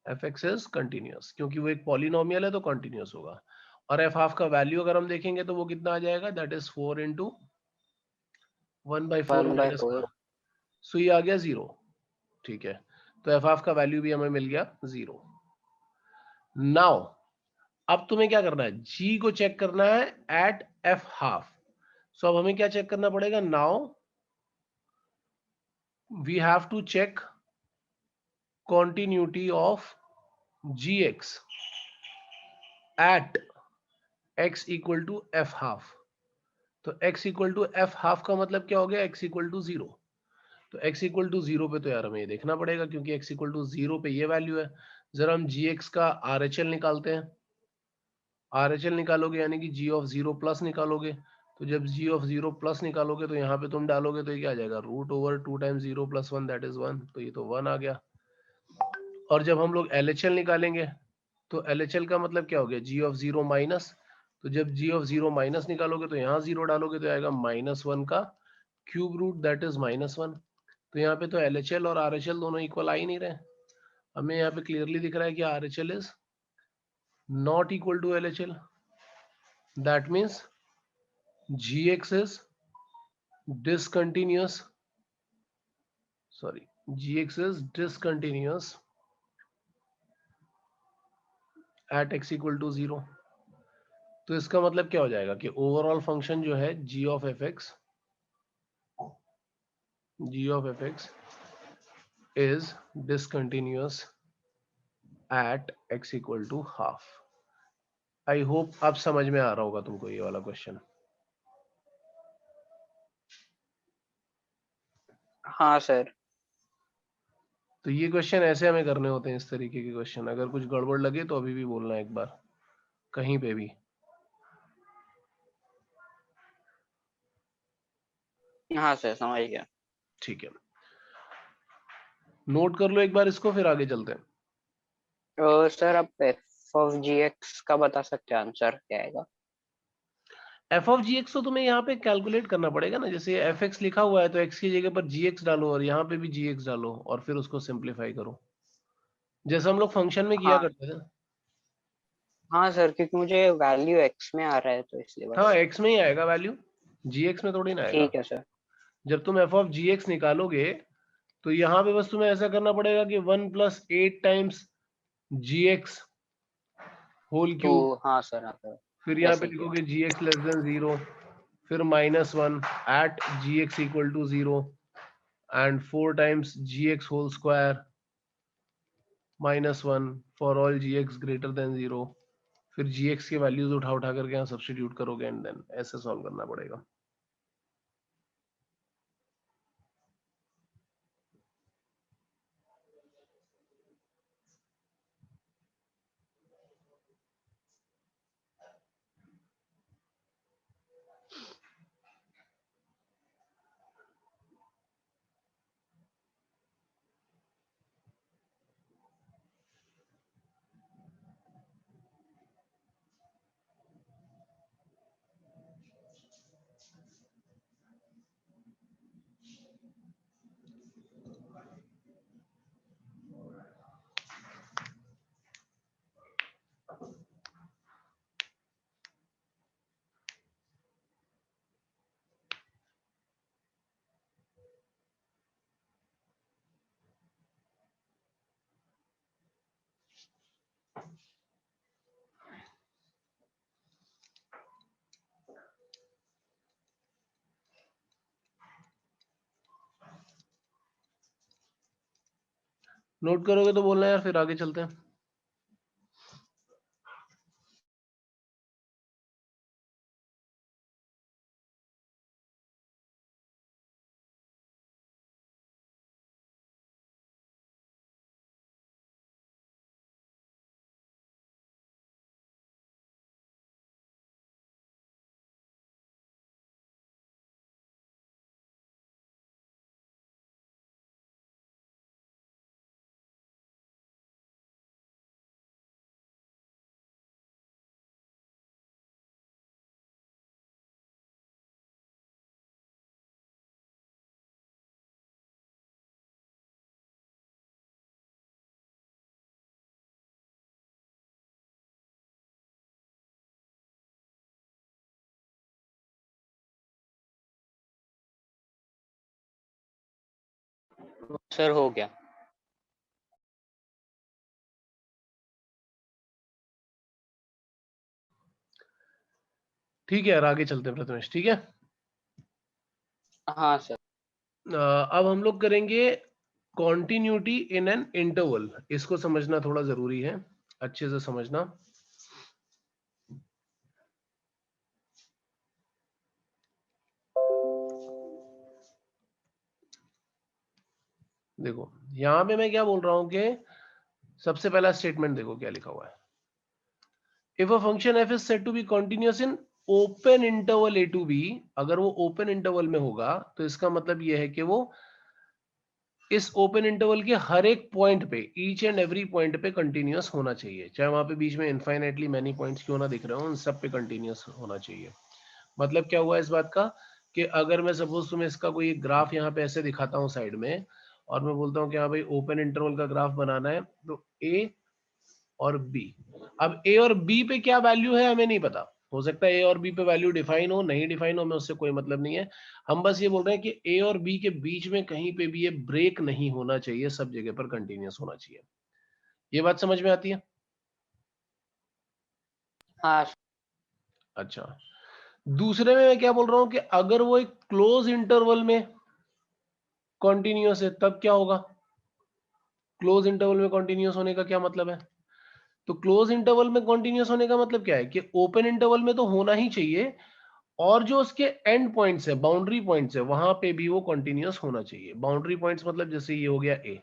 एफ एक्स इज कंटिन्यूअस, क्योंकि वो एक पॉलिनोमियल है तो कंटिन्यूअस होगा। और एफ हाफ का वैल्यू अगर हम देखेंगे तो वो कितना आ जाएगा, दैट इज 4 इंटू 1/4 माइनस 1,
1/4।
सो ये आ गया 0, ठीक है। तो एफ हाफ का वैल्यू भी हमें मिल गया 0। नाउ अब तुम्हें क्या करना है, g को चेक करना है एट एफ हाफ। सो अब हमें क्या चेक करना पड़ेगा, now we have to check continuity of gx at x equal to f half। तो x equal to f half का मतलब क्या हो गया, x equal to 0। तो x equal to 0 पे तो यार हमें ये देखना पड़ेगा, क्योंकि x equal to 0 पे ये वैल्यू है। जरा हम gx का RHL निकालते हैं। RHL निकालोगे यानी कि g of 0 प्लस निकालोगे। तो जब g of 0 प्लस निकालोगे तो यहाँ पे तुम डालोगे तो ये क्या आ जाएगा, root over 2 times 0 plus 1 that is 1। तो ये तो 1 आ गया। और जब हम लोग LHL निकालेंगे तो LHL का मतलब क्या हो गया, g ऑफ 0 माइनस। तो जब g ऑफ 0 माइनस निकालोगे तो यहाँ 0 डालोगे तो आएगा -1 का क्यूब रूट दैट इज -1। तो यहाँ पे तो LHL और RHL दोनों इक्वल आ ही नहीं रहे। हमें यहाँ पे क्लियरली दिख रहा है कि RHL is not equal to LHL। That means gx is discontinuous, sorry, gx is discontinuous at x equal to 0। तो इसका मतलब क्या हो जाएगा कि ओवरऑल फंक्शन जो है g of f x is discontinuous at x equal to half। I hope अब समझ में आ रहा होगा तुमको ये वाला क्वेश्चन।
हाँ सर।
तो ये क्वेश्चन ऐसे हमें करने होते हैं, इस तरीके के क्वेश्चन। अगर कुछ गड़बड़ लगे तो अभी भी बोलना एक बार, कहीं पे भी।
हाँ सर समझ गया।
ठीक है, नोट कर लो एक बार इसको, फिर आगे चलते हैं।
और सर आप एफ ऑफ जी एक्स का बता सकते हैं आंसर क्या आएगा?
एफ ऑफ जी एक्स तो तुम्हें यहाँ पे कैलकुलेट करना पड़ेगा ना। जैसे एफ एक्स लिखा हुआ है तो एक्स की जगह पर जी एक्स डालो और यहाँ पे भी जी एक्स डालो और फिर उसको सिंप्लीफाई करो, जैसे हम लोग फंक्शन में किया
हाँ।
करते थे।
हाँ सर, क्योंकि मुझे वैल्यू एक्स में आ रहा है तो इसलिए
हाँ
बस।
एक्स में ही आएगा वैल्यू, जी एक्स में थोड़ी ना आएगा।
ठीक है सर।
जब तुम एफ ऑफ जी एक्स निकालोगे तो यहाँ पे बस तुम्हें ऐसा करना पड़ेगा कि 1+8 टाइम्स जी एक्स होल
तो
क्यूब,
हाँ सर, हाँ सर,
फिर यहाँ पे
ऐसे ही किया।
लिखोगे जी एक्स लेस देन 0, फिर -1 at g x equal to 0 and 4 times g x whole square -1 for all g x greater than 0। फिर जी एक्स के वैल्यूज उठा उठा करके यहाँ सब्स्टिट्यूट करोगे एंड देन ऐसे सॉल्व करना पड़ेगा। नोट करोगे तो बोलना यार, फिर आगे चलते हैं।
सर हो गया।
ठीक है यार, आगे चलते हैं प्रथमेश, ठीक है।
हाँ सर।
अब हम लोग करेंगे कॉन्टिन्यूटी इन एन इंटरवल। इसको समझना थोड़ा जरूरी है, अच्छे से समझना। देखो यहां पे मैं क्या बोल रहा हूं कि सबसे पहला स्टेटमेंट देखो क्या लिखा हुआ है। If a function f is said to be continuous in open interval a to b, अगर वो ओपन इंटरवल में होगा तो इसका मतलब यह है कि वो इस ओपन इंटरवल के हर एक पॉइंट पे, ईच एंड एवरी पॉइंट पे कंटिन्यूअस होना चाहिए, चाहे वहां पे बीच में इनफाइनाइटली मैनी पॉइंट्स क्यों ना दिख रहे हो, उन सब पे कंटिन्यूअस होना चाहिए। मतलब क्या हुआ इस बात का कि अगर मैं सपोज तुम्हें इसका कोई एक ग्राफ यहाँ पे ऐसे दिखाता हूँ साइड में, और मैं बोलता हूँ कि हाँ भाई ओपन इंटरवल का ग्राफ बनाना है, तो ए और बी, अब ए और बी पे क्या वैल्यू है हमें नहीं पता, हो सकता है ए और बी पे वैल्यू डिफाइन हो, नहीं डिफाइन हो, हमें उससे कोई मतलब नहीं है। हम बस ये बोल रहे हैं कि ए और बी के बीच में कहीं पे भी ये ब्रेक नहीं होना चाहिए, सब जगह पर कंटिन्यूअस होना चाहिए। ये बात समझ में आती है?
हाँ
अच्छा, दूसरे में मैं क्या बोल रहा हूं कि अगर वो एक क्लोज इंटरवल में कॉन्टिन्यूअस है तब क्या होगा? क्लोज इंटरवल में कॉन्टिन्यूअस होने का क्या मतलब है? तो क्लोज इंटरवल में कॉन्टिन्यूअस होने का मतलब क्या है कि ओपन इंटरवल में तो होना ही चाहिए, और जो उसके एंड पॉइंट्स है, बाउंड्री पॉइंट्स है, वहां पे भी वो कॉन्टिन्यूअस होना चाहिए। बाउंड्री पॉइंट्स मतलब जैसे ये हो गया ए,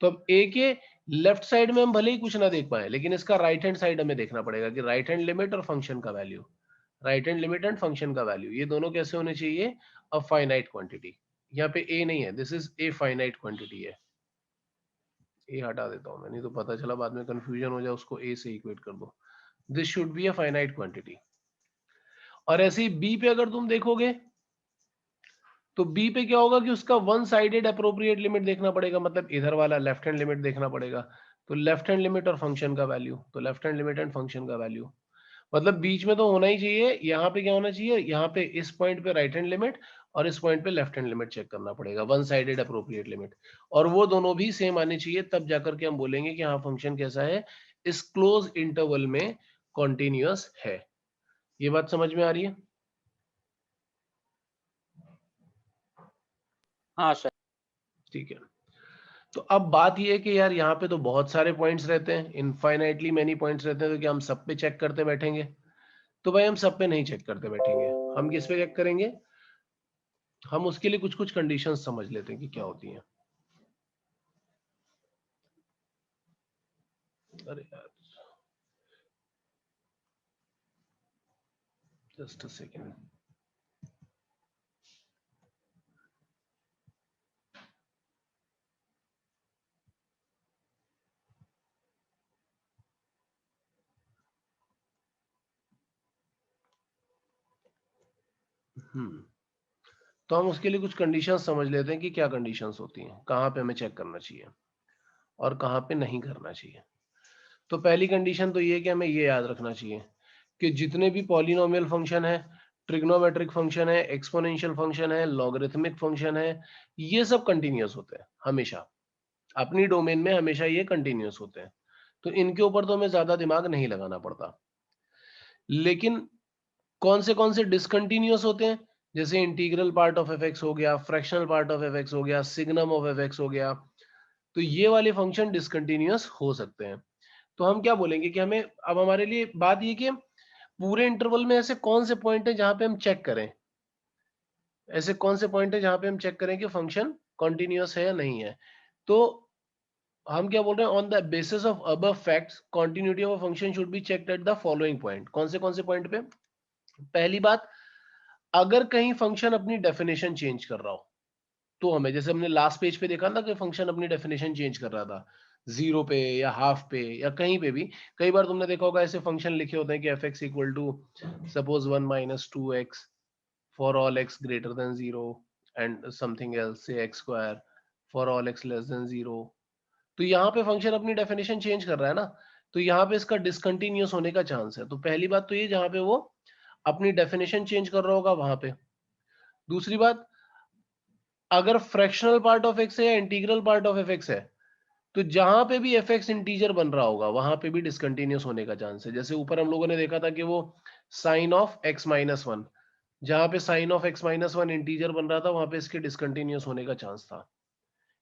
तो अब ए के लेफ्ट साइड में हम भले ही कुछ ना देख पाए, लेकिन इसका राइट हैंड साइड हमें देखना पड़ेगा कि राइट हैंड लिमिट और फंक्शन का value, right hand limit and function का वैल्यू, ये दोनों कैसे होने चाहिए? A finite quantity. यहाँ पे ए नहीं है, this is a finite quantity है। ए हटा देता हूं मैं, नहीं तो पता चला बाद में कंफ्यूजन हो जाए, उसको ए से इक्वेट कर दो। This should be a finite quantity. और ऐसे ही बी पे अगर तुम देखोगे तो बी पे क्या होगा कि उसका वन साइडेड अप्रोप्रिएट लिमिट देखना पड़ेगा, मतलब इधर वाला लेफ्ट हैंड लिमिट देखना पड़ेगा। तो लेफ्ट हैंड लिमिट और फंक्शन का वैल्यू, तो left hand limit and function का वैल्यू, मतलब बीच में तो होना ही चाहिए। यहाँ पे क्या होना चाहिए? यहाँ पे इस पॉइंट पे राइट हैंड लिमिट और इस पॉइंट पे लेफ्ट हैंड लिमिट चेक करना पड़ेगा, वन साइडेड अप्रोप्रिएट लिमिट, और वो दोनों भी सेम आने चाहिए, तब जाकर के हम बोलेंगे कि हाँ फंक्शन कैसा है, इस क्लोज इंटरवल में कॉन्टिन्यूअस है। ये बात समझ में आ रही है?
हाँ सर।
ठीक है। तो अब बात ये है कि यार यहाँ पे तो बहुत सारे पॉइंट्स रहते हैं, इनफाइनाइटली मैनी पॉइंट्स रहते हैं, तो क्या हम सब पे चेक करते बैठेंगे? तो भाई हम सब पे नहीं चेक करते बैठेंगे, हम किस पे चेक करेंगे? हम उसके लिए कुछ कुछ कंडीशंस समझ लेते हैं कि क्या होती हैं। अरे यार जस्ट अ सेकेंड। तो हम उसके लिए कुछ कंडीशंस समझ लेते हैं कि क्या कंडीशंस होती हैं, कहाँ पे हमें चेक करना चाहिए और कहाँ पे नहीं करना चाहिए। तो पहली कंडीशन तो ये है कि हमें ये याद रखना चाहिए कि जितने भी पॉलिनोमियल फंक्शन है, ट्रिग्नोमेट्रिक फंक्शन है, एक्सपोनेंशियल फंक्शन है, लॉगरिथमिक फंक्शन है, ये सब कंटिन्यूअस होते हैं हमेशा, अपनी डोमेन में हमेशा ये कंटिन्यूअस होते हैं। तो इनके ऊपर तो हमें ज्यादा दिमाग नहीं लगाना पड़ता। लेकिन कौन से डिसकंटिन्यूअस होते हैं, जैसे integral part of f x हो गया, fractional part of f x हो गया, सिग्नम ऑफ एफ एक्स हो गया, तो ये वाले फंक्शन डिसकंटिन्यूअस हो सकते हैं। तो हम क्या बोलेंगे कि हमें अब हमारे लिए बात ये कि पूरे इंटरवल में ऐसे कौन से पॉइंट है जहां पे हम चेक करें, ऐसे कौन से पॉइंट है जहां पे हम चेक करें कि फंक्शन कॉन्टिन्यूअस है या नहीं है। तो हम क्या बोल रहे हैं, on the basis of above facts continuity of a function should be checked at the following point. कौन से पॉइंट पे? पहली बात, अगर कहीं फंक्शन अपनी डेफिनेशन चेंज कर रहा हो, तो हमें, जैसे हमने लास्ट पेज पे देखा था कि फंक्शन अपनी डेफिनेशन चेंज कर रहा था, जीरो पे या हाफ पे या कहीं पे भी। कई बार तुमने देखा होगा ऐसे फंक्शन लिखे होते हैं कि F x equal to suppose 1 - 2x for all x greater than zero and something else से x square for all x less than zero. तो यहाँ पे फंक्शन अपनी डेफिनेशन चेंज कर रहा है ना, तो यहाँ पे इसका डिसकंटिन्यूअस होने का चांस है। तो पहली बात तो ये, जहां पे वो अपनी डेफिनेशन चेंज कर रहा होगा वहां पे। दूसरी बात, अगर फ्रैक्शनल पार्ट ऑफ एक्स है या integral part of f x है, तो जहां पे भी एफ एक्स इंटीजर बन रहा होगा वहां पे भी डिसकंटिन्यूअस होने का चांस है। जैसे ऊपर हम लोगों ने देखा था कि वो sine of x minus one, जहां पे sine of x minus one integer बन रहा था वहां पे इसके डिसकंटिन्यूअस होने का चांस था।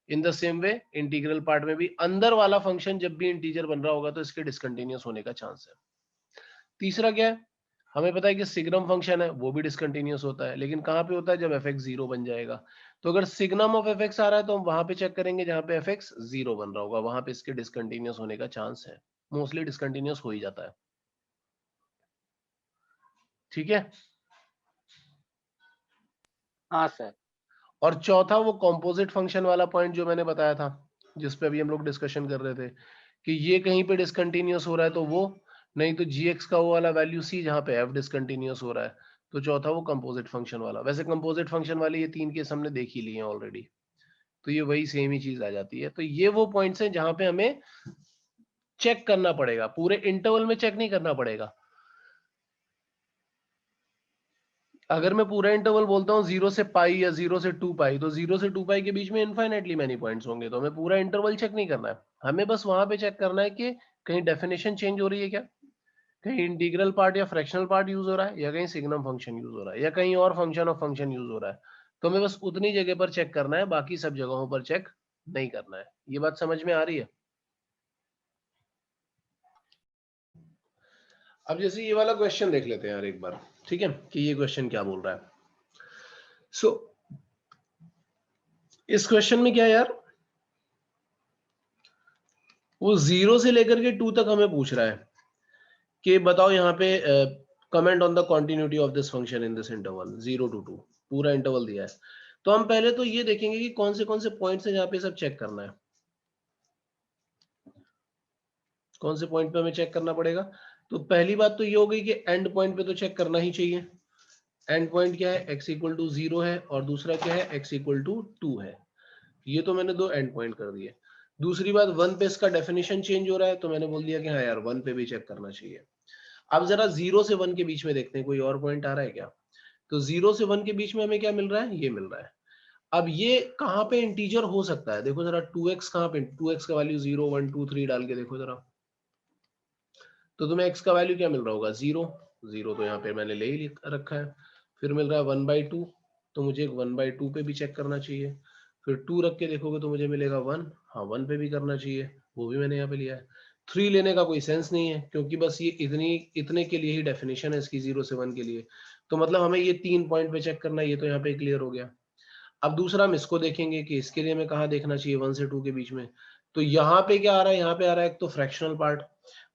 In the same way integral part में भी अंदर वाला फंक्शन जब भी इंटीजर बन रहा होगा तो इसके डिसकंटिन्यूअस होने का चांस है। तीसरा क्या है, हमें पता है कि सिग्नम फंक्शन है वो भी डिसकंटिन्यूअस होता है, लेकिन कहां पे होता है, जब एफ एक्स जीरो बन जाएगा। तो अगर सिग्नम ऑफ एफ एक्स आ रहा है तो हम वहां पे चेक करेंगे जहां पे एफ एक्स जीरो बन रहा होगा, वहां पे इसके डिसकंटिन्यूअस होने का चांस है। मोस्टली डिसकंटिन्यूअस हो ही जाता है। ठीक है।
हाँ सर।
और चौथा वो कॉम्पोजिट फंक्शन वाला पॉइंट जो मैंने बताया था, जिस पे अभी हम लोग डिस्कशन कर रहे थे कि ये कहीं पे डिसकंटिन्यूअस हो रहा है तो वो, नहीं तो जी एक्स का वो वाला वैल्यू सी जहां पे एफ डिसकंटिन्यूअस हो रहा है। तो चौथा वो कंपोजिट फंक्शन वाला। वैसे कंपोजिट फंक्शन वाले ये तीन केस हमने देख ही लिए हैं ऑलरेडी, तो ये वही सेम ही चीज आ जाती है। तो ये वो पॉइंट्स हैं जहां पे हमें चेक करना पड़ेगा, पूरे इंटरवल में चेक नहीं करना पड़ेगा। अगर मैं पूरा इंटरवल बोलता हूँ 0 से पाई या 0 से 2 पाई, तो 0 से 2 पाई के बीच में इनफाइनाइटली मैनी पॉइंट्स होंगे, तो हमें पूरा इंटरवल चेक नहीं करना है। हमें बस वहां पे चेक करना है कि कहीं डेफिनेशन चेंज हो रही है क्या, कहीं इंटीग्रल पार्ट या फ्रैक्शनल पार्ट यूज हो रहा है, या कहीं सिग्नम फंक्शन यूज हो रहा है, या कहीं और फंक्शन ऑफ फंक्शन यूज हो रहा है। तो हमें बस उतनी जगह पर चेक करना है, बाकी सब जगहों पर चेक नहीं करना है। ये बात समझ में आ रही है? अब जैसे ये वाला क्वेश्चन देख लेते हैं यार एक बार, ठीक है, कि ये क्वेश्चन क्या बोल रहा है। सो इस क्वेश्चन में क्या है यार, वो 0 से लेकर के 2 तक हमें पूछ रहा है कि बताओ यहाँ पे comment on the continuity of this function in this interval 0 to 2, पूरा इंटरवल दिया है। तो हम पहले तो ये देखेंगे कि कौन से पॉइंट्स हैं जहाँ पे सब चेक करना है। कौन से पॉइंट पे हमें चेक करना पड़ेगा? तो पहली बात तो ये हो गई कि एंड पॉइंट पे तो चेक करना ही चाहिए। एंड पॉइंट क्या है, x इक्वल टू 0 है, और दूसरा क्या है, x इक्वल टू 2 है। ये तो मैंने दो एंड पॉइंट कर दिए। दूसरी बात, 1 पे इसका डेफिनेशन चेंज हो रहा है, तो मैंने बोल दिया कि हाँ यार 1 पे भी चेक करना चाहिए। अब जरा 0 से 1 के बीच में देखते हैं कोई और पॉइंट आ रहा है क्या। तो 0 से 1 के बीच में हमें क्या मिल रहा है, ये मिल रहा है। अब ये कहाँ पे इंटीजर हो सकता है, देखो जरा 2x कहाँ पे, 2x का वैल्यू 0 1 2 3 डाल के देखो जरा, तो तुम्हें x का वैल्यू क्या मिल रहा होगा, 0 0, तो यहाँ पे मैंने ले ही रखा है। फिर मिल रहा है 1/2, तो मुझे 1/2 पे भी चेक करना चाहिए। फिर 2 रख के देखोगे तो मुझे मिलेगा 1, हाँ 1 पे भी करना चाहिए, वो भी मैंने यहाँ पे लिया है। 3 लेने का कोई सेंस नहीं है, क्योंकि बस ये इतने के लिए ही डेफिनेशन है इसकी 0 से 1 के लिए। तो मतलब हमें ये 3 पॉइंट पे चेक करना है, ये तो यहाँ पे क्लियर हो गया। अब दूसरा हम इसको देखेंगे कि इसके लिए हमें कहाँ देखना चाहिए, 1 से 2 के बीच में। तो यहाँ पे क्या आ रहा है, यहाँ पे आ रहा है एक तो फ्रैक्शनल पार्ट।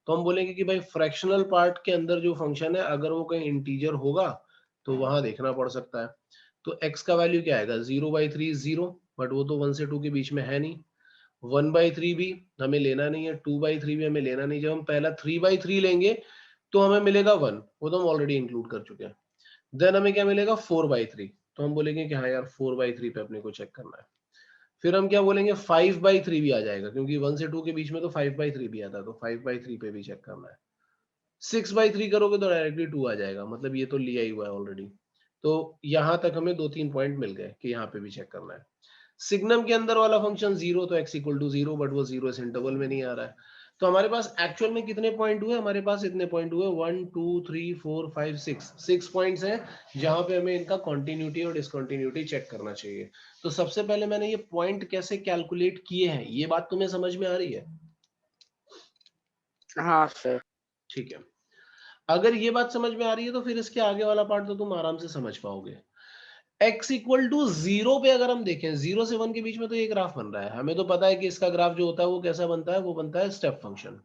तो हम बोलेंगे कि भाई फ्रैक्शनल पार्ट के अंदर जो फंक्शन है अगर वो कहीं इंटीजर होगा तो वहां देखना पड़ सकता है। तो x का वैल्यू क्या आएगा, 0/3 0, बट वो तो 1 से 2 के बीच में है नहीं। 1/3 भी हमें लेना नहीं है, 2/3 भी हमें लेना नहीं। जब हम पहला 3/3 लेंगे तो हमें मिलेगा 1, वो तो हम ऑलरेडी इंक्लूड कर चुके हैं। देन हमें क्या मिलेगा, 4/3, तो हम बोलेंगे कि हाँ यार 4/3 पे अपने को चेक करना है। फिर हम क्या बोलेंगे, 5/3 भी आ जाएगा, क्योंकि 1 से 2 के बीच में तो 5/3 भी आता है, तो 5/3 पे भी चेक करना है। 6/3 करोगे तो डायरेक्टली 2 आ जाएगा, मतलब ये तो लिया ही हुआ है ऑलरेडी। तो यहां तक हमें 2-3 पॉइंट मिल गए कि यहाँ पे भी चेक करना है। सिग्नम के अंदर वाला फंक्शन 0, तो x इक्वल टू 0, बट वो 0 इस इंटरवल में नहीं आ रहा है। तो हमारे पास एक्चुअल में कितने पॉइंट हुए, हमारे पास इतने पॉइंट हुए 1 2 3 4 5 6 पॉइंट्स हैं जहां पे हमें इनका कॉन्टिन्यूटी और डिसकंटिन्यूटी चेक करना चाहिए। तो सबसे पहले मैंने ये पॉइंट कैसे कैलकुलेट किए हैं, ये बात तुम्हें समझ में आ रही है?
हाँ सर।
ठीक है, अगर ये बात समझ में आ रही है तो फिर इसके आगे वाला पार्ट तो तुम आराम से समझ पाओगे। x इक्वल टू 0 पे अगर हम देखें, 0 से 1 के बीच में तो ये ग्राफ बन रहा है, हमें तो पता है कि इसका ग्राफ जो होता है वो कैसा बनता है, वो बनता है स्टेप फंक्शन।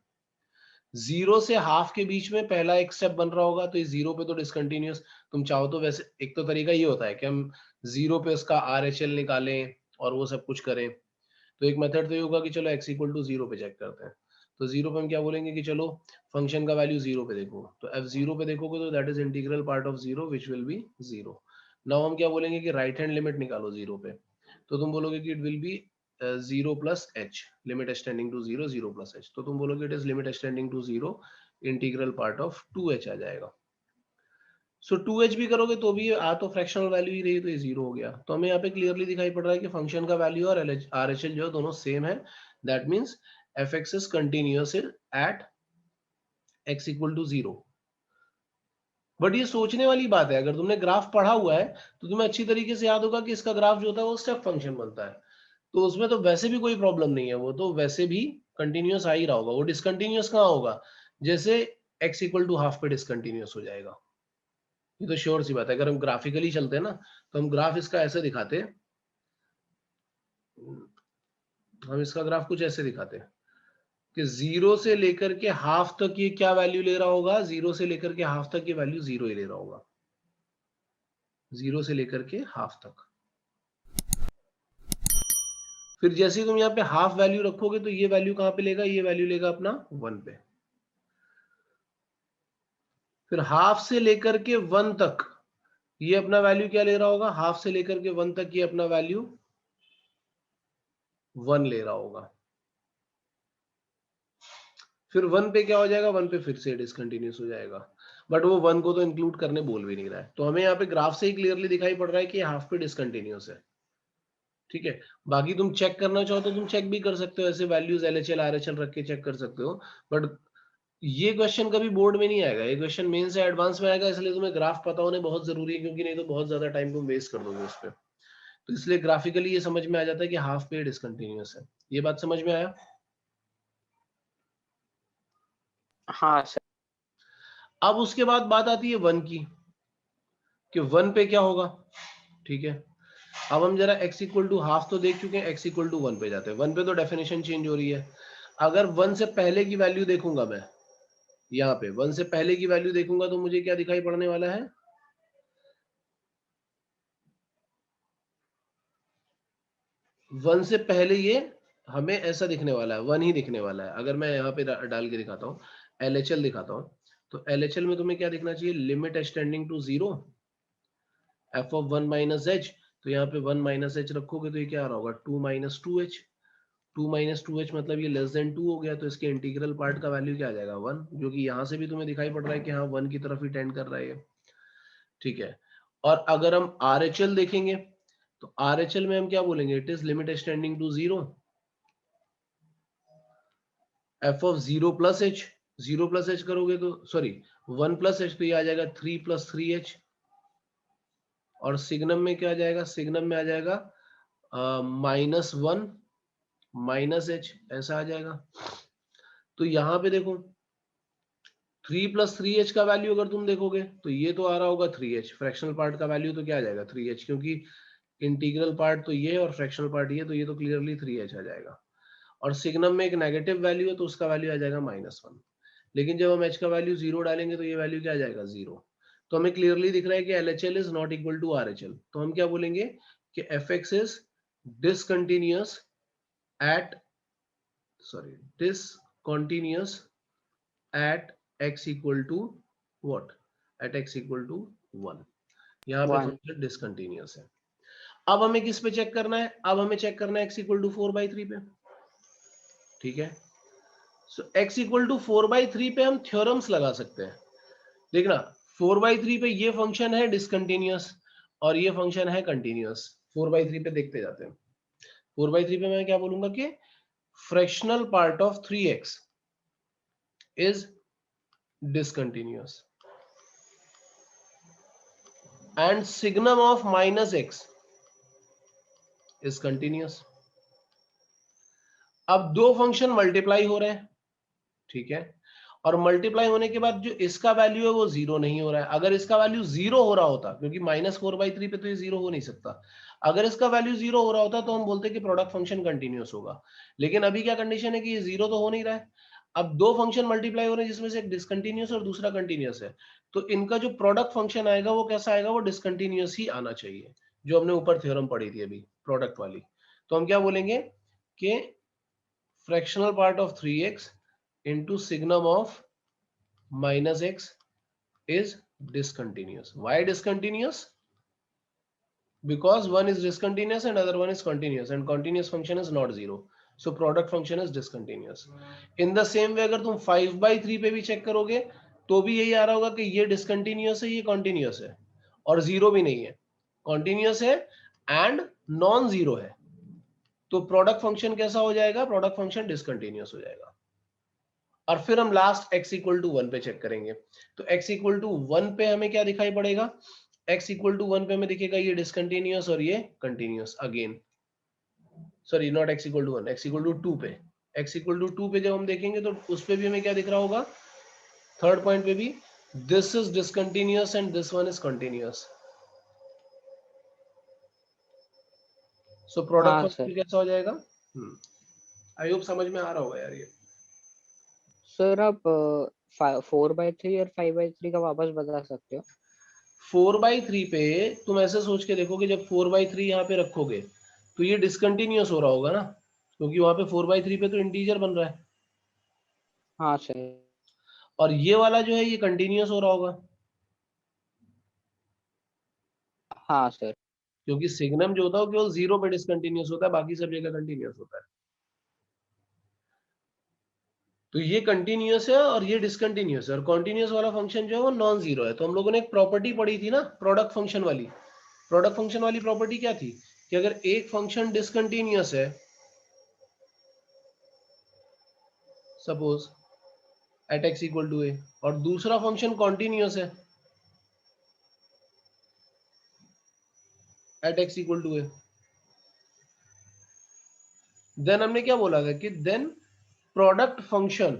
0 से हाफ के बीच में पहला एक स्टेप बन रहा होगा, तो इस 0 पे तो डिसकंटिन्यूअस, तुम चाहो तो वैसे एक तो तरीका ये होता है कि हम 0 पे उसका RHL निकालें और वो सब कुछ करें। तो एक मेथड तो ये होगा कि चलो x इक्वल टू 0 पे चेक करते हैं। तो 0 पे हम क्या बोलेंगे कि चलो फंक्शन का वैल्यू 0 पे देखो, तो f0 पे देखोगे तो that is integral part of 0 which will be 0। Now हम क्या बोलेंगे कि राइट हैंड लिमिट निकालो 0 पे, तो तुम बोलोगे कि it will be 0 plus h, limit extending to 0 0 plus h, तो तुम बोलोगे it is limit extending to 0 integral part of 2h आ जाएगा। सो 2h भी करोगे तो भी आ तो फ्रैक्शनल वैल्यू ही रही, तो ये 0 हो गया। तो हमें यहाँ पे क्लियरली दिखाई पड़ रहा है कि फंक्शन का वैल्यू और RHL जो है दोनों सेम है। That means fx is continuous at x equal to 0। But ये सोचने वाली बात है, अगर तुमने ग्राफ पढ़ा हुआ है तो तुम्हें अच्छी तरीके से याद होगा कि इसका ग्राफ जो होता है वो स्टेप फंक्शन बनता है, तो उसमें तो वैसे भी कोई प्रॉब्लम नहीं है, वो तो वैसे भी कंटिन्यूअस आ ही रहा होगा। वो डिसकंटिन्यूअस कहाँ होगा, जैसे x इक्वल टू हाफ पे डिसकंटिन्यूअस हो जाएगा। ये तो श्योर सी बात है। अगर हम ग्राफिकली चलते हैं ना, तो हम ग्राफ इसका ऐसे दिखाते हैं, हम इसका ग्राफ कुछ ऐसे दिखाते हैं कि 0 से लेकर के हाफ तक ये क्या वैल्यू ले रहा होगा, 0 से लेकर के हाफ तक ये वैल्यू 0 ही ले रहा होगा, 0 से लेकर के हाफ तक। फिर जैसे ही तुम यहाँ पे हाफ वैल्यू रखोगे तो ये वैल्यू कहां पे लेगा, ये वैल्यू लेगा अपना 1 पे। फिर हाफ से लेकर के 1 तक ये अपना वैल्यू क्या ले रहा होगा, हाफ से लेकर के 1 तक ये अपना वैल्यू 1 ले रहा होगा। फिर 1 पे क्या हो जाएगा, 1 पे फिर से डिसकंटिन्यूस हो जाएगा, बट वो 1 को तो इंक्लूड करने बोल भी नहीं रहा है। तो हमें यहाँ पे ग्राफ से ही क्लियरली दिखाई पड़ रहा है कि हाफ पे डिसकंटिन्यूस है। ठीक है, बाकी तुम चेक करना चाहो तो तुम चेक भी कर सकते हो, ऐसे वैल्यूज LHL RHL रख के चेक कर सकते हो। बट ये क्वेश्चन कभी बोर्ड में नहीं आएगा, ये क्वेश्चन मेन से एडवांस में आएगा, इसलिए तुम्हें ग्राफ पता होने बहुत जरूरी है, क्योंकि नहीं तो बहुत ज्यादा टाइम तुम वेस्ट कर दोगे उस पर। तो इसलिए ग्राफिकली ये समझ में आ जाता है कि हाफ पे डिसकंटिन्यूस है। ये बात समझ में आया?
हाँ सर।
अब उसके बाद बात आती है 1 की, कि 1 पे क्या होगा। ठीक है, अब हम जरा x इक्वल टू हाफ तो देख चुके हैं, x इक्वल टू 1 पे जाते हैं। 1 पे तो डेफिनेशन चेंज हो रही है। अगर 1 से पहले की वैल्यू देखूंगा मैं, यहाँ पे 1 से पहले की वैल्यू देखूंगा तो मुझे क्या दिखाई पड़ने वाला है, 1 से पहले ये हमें ऐसा दिखने वाला है, 1 ही दिखने वाला है। अगर मैं यहाँ पे डाल के दिखाता हूँ, LHL दिखाता हूँ, तो LHL में तुम्हें क्या दिखना चाहिए, limit extending to 0 f of 1 minus h। तो यहाँ पे 1 माइनस h रखोगे तो ये क्या आ रहा होगा, 2 माइनस 2h। 2 माइनस 2h मतलब ये लेस देन 2 हो गया, तो इसके इंटीग्रल पार्ट का वैल्यू क्या आ जाएगा, 1, जो कि यहाँ से भी तुम्हें दिखाई पड़ रहा है कि हाँ 1 की तरफ ही टेंड कर रहा है ये। ठीक है, और अगर हम RHL देखेंगे तो RHL में हम क्या बोलेंगे, it is limit extending to 0 f of 0 plus h। 0 plus h करोगे तो सॉरी 1 प्लस h, तो ये आ जाएगा 3 प्लस 3h। और सिग्नम में क्या आ जाएगा, सिग्नम में आ जाएगा -1 माइनस h, ऐसा आ जाएगा। तो यहाँ पे देखो 3 प्लस 3h का वैल्यू अगर तुम देखोगे तो ये तो आ रहा होगा 3h, फ्रैक्शनल पार्ट का वैल्यू तो क्या आ जाएगा 3h, क्योंकि इंटीग्रल पार्ट तो ये और फ्रैक्शनल पार्ट ये, तो ये तो क्लियरली 3h आ जाएगा। और सिग्नम में एक नेगेटिव वैल्यू है तो उसका वैल्यू आ जाएगा -1। लेकिन जब हम h का वैल्यू 0 डालेंगे तो ये वैल्यू क्या आ जाएगा, 0। तो हमें क्लियरली दिख रहा है कि LHL is not equal to RHL। तो हम क्या बोलेंगे कि fx is discontinuous at discontinuous at x equal to what, at x equal to 1। यहाँ पे
1।
फंक्शन डिसकंटिन्यूअस है। अब हमें किस पे चेक करना है, अब हमें चेक करना है x इक्वल टू 4/3 पे। ठीक है, सो x इक्वल टू 4/3 पे हम थ्योरम्स लगा सकते हैं। देखना 4/3 पे ये फंक्शन है डिसकंटिन्यूअस और ये फंक्शन है कंटिन्यूअस। 4/3 पे देखते जाते हैं। 4/3 पे मैं क्या बोलूंगा कि fractional part of 3x is discontinuous and signum of minus x is continuous. अब दो फंक्शन मल्टीप्लाई हो रहे हैं, ठीक है, और मल्टीप्लाई होने के बाद जो इसका वैल्यू है वो जीरो नहीं हो रहा है. अगर इसका वैल्यू जीरो हो रहा होता, क्योंकि -4/3 पे तो ये जीरो हो नहीं सकता, अगर इसका वैल्यू जीरो हो रहा होता तो हम बोलते कि प्रोडक्ट फंक्शन कंटिन्यूअस होगा. लेकिन अभी क्या कंडीशन है कि ये जीरो तो हो नहीं रहा है. अब दो फंक्शन मल्टीप्लाई हो रहे हैं जिसमें से एक डिसकंटिन्यूअस और दूसरा कंटिन्यूअस है, तो इनका जो प्रोडक्ट फंक्शन आएगा वो कैसा आएगा, वो डिसकंटिन्यूअस ही आना चाहिए, जो हमने ऊपर थ्योरम पढ़ी थी अभी प्रोडक्ट वाली. तो हम क्या बोलेंगे कि fractional part of 3x into signum of minus x is discontinuous. Why discontinuous? Because one is discontinuous and other one is continuous, and continuous function is not zero, so product function is discontinuous. In the same way अगर तुम 5/3 पे भी check करोगे तो भी यही आ रहा होगा कि ये discontinuous है, ये continuous है, और जीरो भी नहीं है, continuous है and नॉन जीरो है. तो प्रोडक्ट फंक्शन कैसा हो जाएगा, प्रोडक्ट फंक्शन डिसकंटिन्यूअस हो जाएगा. और फिर हम लास्ट x इक्वल टू 1 पे चेक करेंगे. तो x इक्वल टू 1 पे हमें क्या दिखाई पड़ेगा, x इक्वल टू 1 पे हमें दिखेगा ये डिसकंटिन्यूअस और ये continuous again. Sorry, not x equal to 1, x equal to 2 पे. x इक्वल टू 2 पे जब हम देखेंगे तो उस पे भी हमें क्या दिख रहा होगा, थर्ड पॉइंट पे भी this is discontinuous and this one is continuous. So product
हाँ
फंक्शन
सर.
कैसा हो जाएगा. आई होप समझ में आ रहा होगा यार ये.
सर आप 4/3 और 5/3 का वापस बता सकते हो.
4/3 पे तुम ऐसे सोच के देखो कि जब 4/3 यहाँ पे रखोगे तो ये डिसकंटिन्यूअस हो रहा होगा ना, क्योंकि वहां पे 4/3 पे तो इंटीजर बन रहा है,
हाँ सर.
और ये वाला जो है ये कंटिन्यूअस हो रहा होगा,
हाँ सर.
क्योंकि सिग्नम जो होता है वो केवल जीरो पे डिसकंटिन्यूअस होता है, बाकी सब जगह कंटिन्यूअस होता है. तो ये कंटिन्यूअस है और ये डिसकंटिन्यूअस है, और कॉन्टिन्यूअस वाला फंक्शन जो है वो नॉन जीरो है. तो हम लोगों ने एक प्रॉपर्टी पढ़ी थी ना प्रोडक्ट फंक्शन वाली. प्रोडक्ट फंक्शन वाली प्रॉपर्टी क्या थी कि अगर एक फंक्शन डिसकंटिन्यूअस है, suppose at x equal to a, और दूसरा फंक्शन कॉन्टिन्यूअस है at x equal to a, then हमने क्या बोला था कि then product function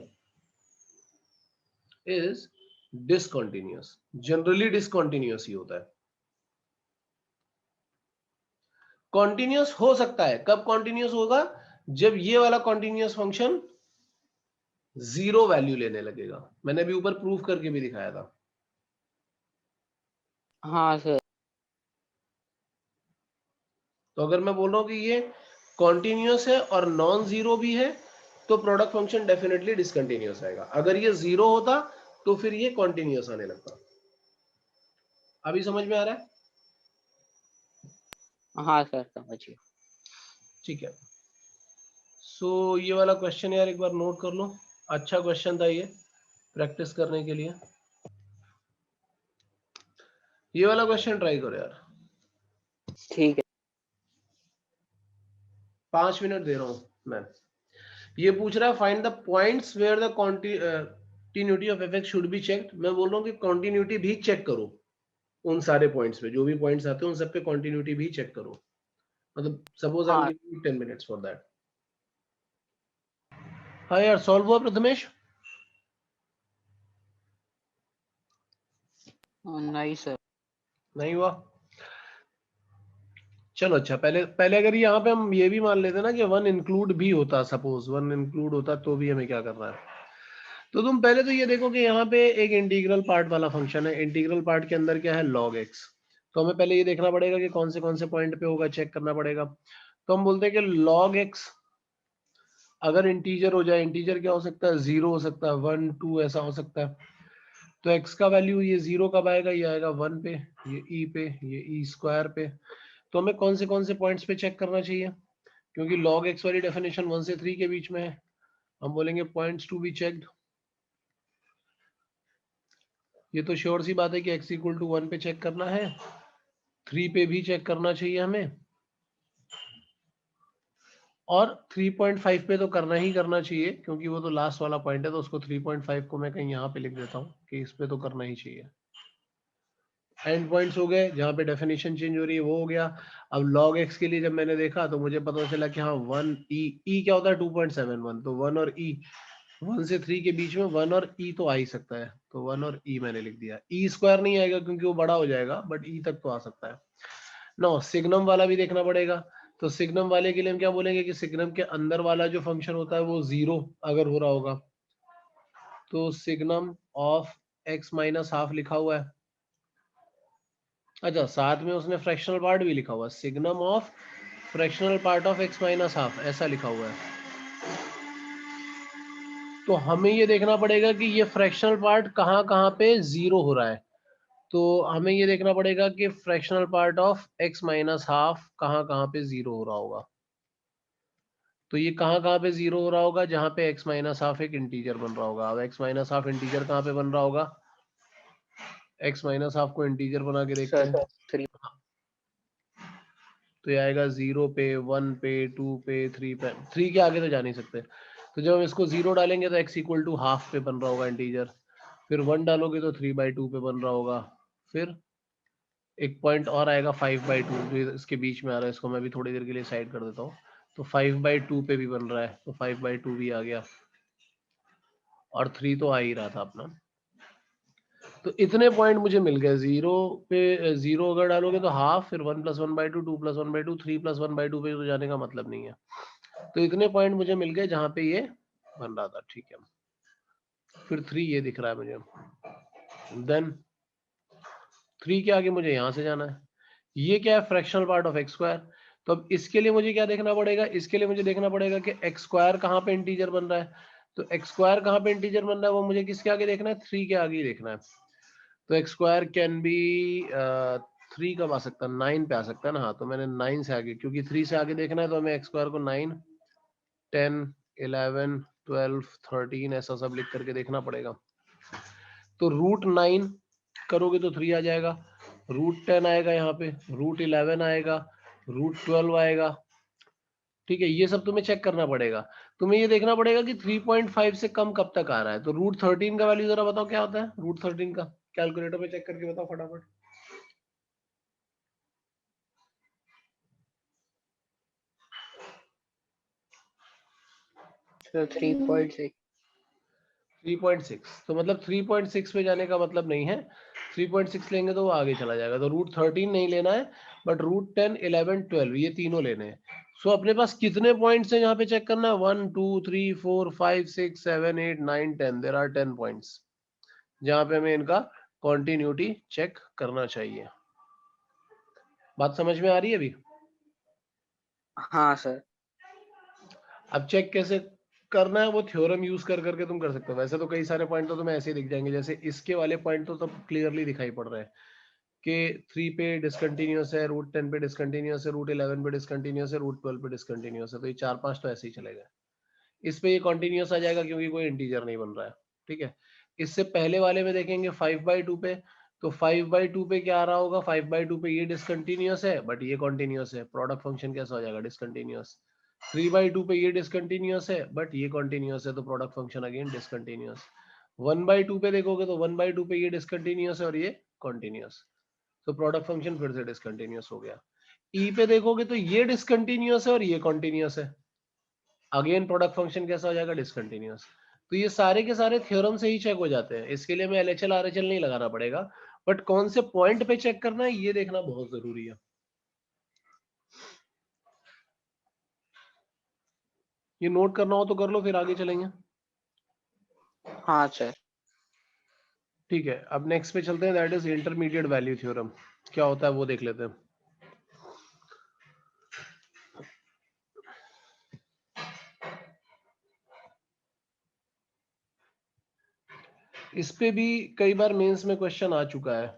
is discontinuous. Generally discontinuous ही होता है. कॉन्टिन्यूअस हो सकता है, कब कॉन्टिन्यूअस होगा, जब ये वाला कॉन्टिन्यूअस फंक्शन जीरो वैल्यू लेने लगेगा. मैंने अभी ऊपर प्रूफ करके भी दिखाया था.
हाँ सर.
तो अगर मैं बोल रहा हूं कि ये कॉन्टिन्यूअस है और नॉन जीरो भी है तो प्रोडक्ट फंक्शन डेफिनेटली डिसकंटिन्यूअस आएगा. अगर ये जीरो होता तो फिर ये कॉन्टिन्यूअस आने लगता. अभी समझ में आ रहा है.
हाँ सर, समझिए.
ठीक है. सो ये वाला क्वेश्चन यार एक बार नोट कर लो, अच्छा क्वेश्चन था ये प्रैक्टिस करने के लिए. ये वाला क्वेश्चन ट्राई करो यार.
ठीक है.
5 मिनट दे रहा हूं मैं. ये पूछ रहा है find the points where the continuity of F should be checked. मैं बोल रहा हूँ कि कंटिन्यूटी भी चेक करो उन सारे पॉइंट्स पे, जो भी पॉइंट्स आते हैं उन सब पे कंटिन्यूटी भी चेक करो. मतलब सपोज आई एम
हाँ.
Giving you 10 minutes for that. हाँ यार, सॉल्व हुआ प्रथमेश?
नहीं सर.
नहीं हुआ. चलो अच्छा, पहले पहले अगर यहाँ पे हम ये भी मान लेते ना कि वन इंक्लूड भी होता, सपोज वन इंक्लूड होता तो भी हमें क्या करना है. तो तुम पहले तो ये देखो कि यहाँ पे एक इंटीग्रल पार्ट वाला फंक्शन है. इंटीग्रल पार्ट के अंदर क्या है, लॉग एक्स. तो हमें पहले ये देखना पड़ेगा कि कौन से पॉइंट पे होगा, चेक करना पड़ेगा. तो हम बोलते हैं कि लॉग एक्स अगर इंटीजर हो जाए, इंटीजर क्या हो सकता है, जीरो हो सकता है, 1 2 ऐसा हो सकता है. तो x का वैल्यू ये जीरो कब आएगा, ये आएगा 1 पे, ये e पे, ये e स्क्वायर पे. तो हमें कौन से पॉइंट्स पे चेक करना चाहिए, क्योंकि log x वाली डेफिनेशन 1 से 3 के बीच में है. हम बोलेंगे पॉइंट्स टू बी चेक्ड. ये तो श्योर सी बात है कि x इक्वल टू 1 पे चेक करना है, 3 पे भी चेक करना चाहिए हमें, और 3.5 पे तो करना ही करना चाहिए, क्योंकि वो तो लास्ट वाला पॉइंट है, तो उसको 3.5 को मैं कहीं यहाँ पे लिख देता हूँ कि इस पे तो करना ही चाहिए। एंड पॉइंट्स हो गए, जहाँ पे डेफिनेशन चेंज हो रही है वो हो गया। अब log x के लिए जब मैंने देखा तो मुझे पता चला कि हाँ 1 e क्या होता है 2.71, तो 1 और e, 1 से 3 के बीच में 1 और e तो आ ही सकता है, तो 1 और e मैंने लिख दिया। e स्क्वायर नहीं आएगा क्योंकि वो बड़ा हो जाएगा, बट e तक तो आ सकता है। नो सिग्नम वाला भी देखना पड़ेगा, तो सिग्नम वाले के लिए हम क्या बोलेंगे कि सिग्नम के अंदर वाला जो फंक्शन होता है वो 0 अगर हो रहा होगा, तो signum of x minus half लिखा हुआ है। अच्छा, साथ में उसने फ्रैक्शनल पार्ट भी लिखा हुआ है, signum of fractional part of x minus half, ऐसा लिखा हुआ है। तो हमें ये देखना पड़ेगा कि ये फ्रैक्शनल पार्ट कहाँ कहाँ पे 0 हो रहा है, तो हमें ये देखना पड़ेगा कि fractional part of x minus half कहाँ कहाँ पे 0 हो रहा होगा। तो ये कहाँ कहाँ पे 0 हो रहा होगा, जहाँ पे x माइनस हाफ एक इंटीजर बन रहा होगा। अब x माइनस हाफ इंटीजर कहाँ पे बन रहा होगा, x माइनस हाफ को इंटीजर बना के देखते
सर
हैं।
3
तो ये आएगा 0 पे, 1 पे, 2 पे, 3 पे, 3 के आगे तो जा नहीं सकते। तो जब हम इसको 0 डालेंगे तो x इक्वल टू हाफ पे बन रहा होगा इंटीजर, फिर 1 डालोगे तो 3/2 पे बन रहा होगा, फिर एक पॉइंट और आएगा 5/2 जो इसके बीच में आ रहा है, इसको मैं भी थोड़ी देर के लिए साइड कर देता हूँ। तो 5/2 पे भी बन रहा है, तो 5/2 भी आ गया, और 3 तो आ ही रहा था अपना। तो इतने पॉइंट मुझे मिल गए। 0 पे 0 अगर डालोगे तो हाफ, फिर 1 + 1/2, 2 + 1/2, 3 + 1/2 पे तो जाने का मतलब नहीं है। तो इतने पॉइंट मुझे मिल गए जहां पे ये बन रहा था, ठीक है। फिर 3 ये दिख रहा है मुझे, देन 3 के आगे मुझे यहां से जाना है। ये क्या है, fractional part of x square. तो अब इसके लिए मुझे क्या देखना पड़ेगा, इसके लिए मुझे देखना पड़ेगा कि x स्क्वायर कहाँ पे इंटीजर बन रहा है। तो x स्क्वायर कहाँ पे इंटीजर बन रहा है वो मुझे किसके आगे देखना है, 3 के आगे ही देखना है। तो x स्क्वायर कैन बी 3 कब आ सकता है, 9 पे आ सकता है ना। हाँ, तो मैंने 9 से आगे, क्योंकि 3 से आगे देखना है तो हमें x स्क्वायर को 9, 10, 11, 12, 13 ऐसा सब लिख करके देखना पड़ेगा। तो √9 करोगे तो 3 आ जाएगा, √10 आएगा, यहाँ पे √11 आएगा, √12 आएगा। ठीक है, ये सब तुम्हें चेक करना पड़ेगा। तुम्हें ये देखना पड़ेगा कि 3.5 से कम कब तक आ रहा है। तो √13 का वैल्यू जरा बताओ क्या होता है, √13 का कैलकुलेटर में चेक करके बताओ फटाफट।
सर 3.6
3.6, तो मतलब 3.6 पे जाने का मतलब नहीं है, 3.6 लेंगे तो वो आगे चला जाएगा। तो √13 नहीं लेना है, बट √10, 11, 12 ये तीनों लेने हैं। सो अपने पास कितने पॉइंट्स हैं यहाँ पे चेक करना है, 1 2 3 4 5 6 7 8 9 10, देयर आर 10 पॉइंट्स जहाँ पे हमें इनका कॉन्टिन्यूटी चेक करना चाहिए। बात समझ में आ रही है अभी?
हाँ सर।
अब चेक कैसे करना है वो थ्योरम यूज कर करके तुम कर सकते हो। वैसे तो कई सारे पॉइंट तो तुम्हें ऐसे ही दिख जाएंगे, जैसे इसके वाले पॉइंट तो तब क्लियरली दिखाई पड़ रहे हैं कि 3 पे डिसकंटिन्यूअस है, √10 पे डिसकंटिन्यूअस है, √11 पे डिसकंटिन्यूअस है, √12 पे डिसकंटिन्यूअस है। तो ये 4-5 तो ऐसे ही चलेगा। इस पे ये कॉन्टिन्यूअस आ जाएगा क्योंकि कोई इंटीजर नहीं बन रहा है, ठीक है। इससे पहले वाले में देखेंगे 5/2 पे, तो 5/2 पे क्या आ रहा होगा, 5/2 पे ये डिसकंटिन्यूअस है बट ये कॉन्टिन्यूअस है, प्रोडक्ट फंक्शन कैसा हो जाएगा, डिसकंटिन्यूअस। 3/2 पे ये डिसकंटिन्यूअस है बट ये कॉन्टिन्यूअस है, तो प्रोडक्ट फंक्शन अगेन डिसकंटिन्यूअस। 1/2 पे देखोगे तो 1/2 पे ये डिसकंटिन्यूअस है और ये कॉन्टिन्यूअस, तो प्रोडक्ट फंक्शन फिर से डिसकंटिन्यूअस हो गया। ई पे देखोगे तो ये डिसकंटिन्यूअस है और ये कॉन्टिन्यूअस है, अगेन प्रोडक्ट फंक्शन कैसा हो जाएगा, डिसकंटिन्यूअस। तो ये सारे के सारे थ्योरम से ही चेक हो जाते हैं, इसके लिए हमें LHL RHL नहीं लगाना पड़ेगा, बट कौन से पॉइंट पे चेक करना है ये देखना बहुत जरूरी है। ये नोट करना हो तो कर लो, फिर आगे चलेंगे।
हाँ सर।
ठीक है, अब नेक्स्ट पे चलते हैं, that is intermediate value theorem. क्या होता है वो देख लेते हैं। इस पे भी कई बार मेंस में क्वेश्चन आ चुका है।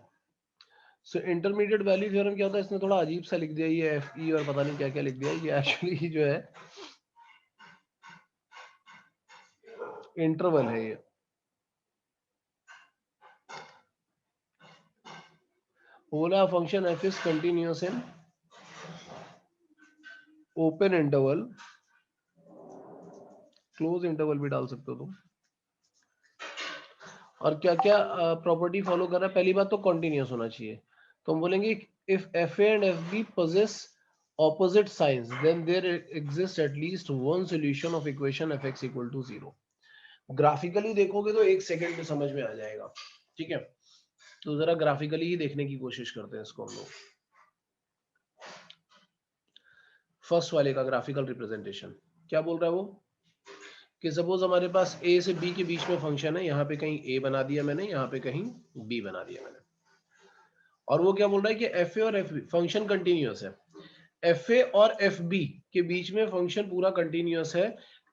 सो इंटरमीडिएट वैल्यू थ्योरम क्या होता है, इसने थोड़ा अजीब सा लिख दिया ये FE और पता नहीं क्या क्या लिख दिया। ये एक्चुअली जो है इंटरवल है ये। बोला function f is continuous in open interval close interval भी डाल सकते हो तुम। और क्या क्या प्रॉपर्टी फॉलो कर रहा है? पहली बात तो कॉन्टिन्यूस होना चाहिए, तो हम बोलेंगे if F A and F B possess opposite signs then there exists at least one solution of equation fx equal to 0। Graphically देखोगे तो एक सेकंड में समझ में आ जाएगा, ठीक है? तो जरा ग्राफिकली ही देखने की कोशिश करते हैं इसको हम लोग। फर्स्ट वाले का ग्राफिकल रिप्रेजेंटेशन क्या बोल रहा है वो, कि सपोज हमारे पास ए से बी के बीच में फंक्शन है, यहाँ पे कहीं ए बना दिया मैंने, यहाँ पे कहीं बी बना दिया मैंने, और वो क्या बोल रहा है कि एफ ए और एफ बी फंक्शन कंटिन्यूअस है। एफ ए और एफ बी के बीच में फंक्शन पूरा कंटिन्यूअस है,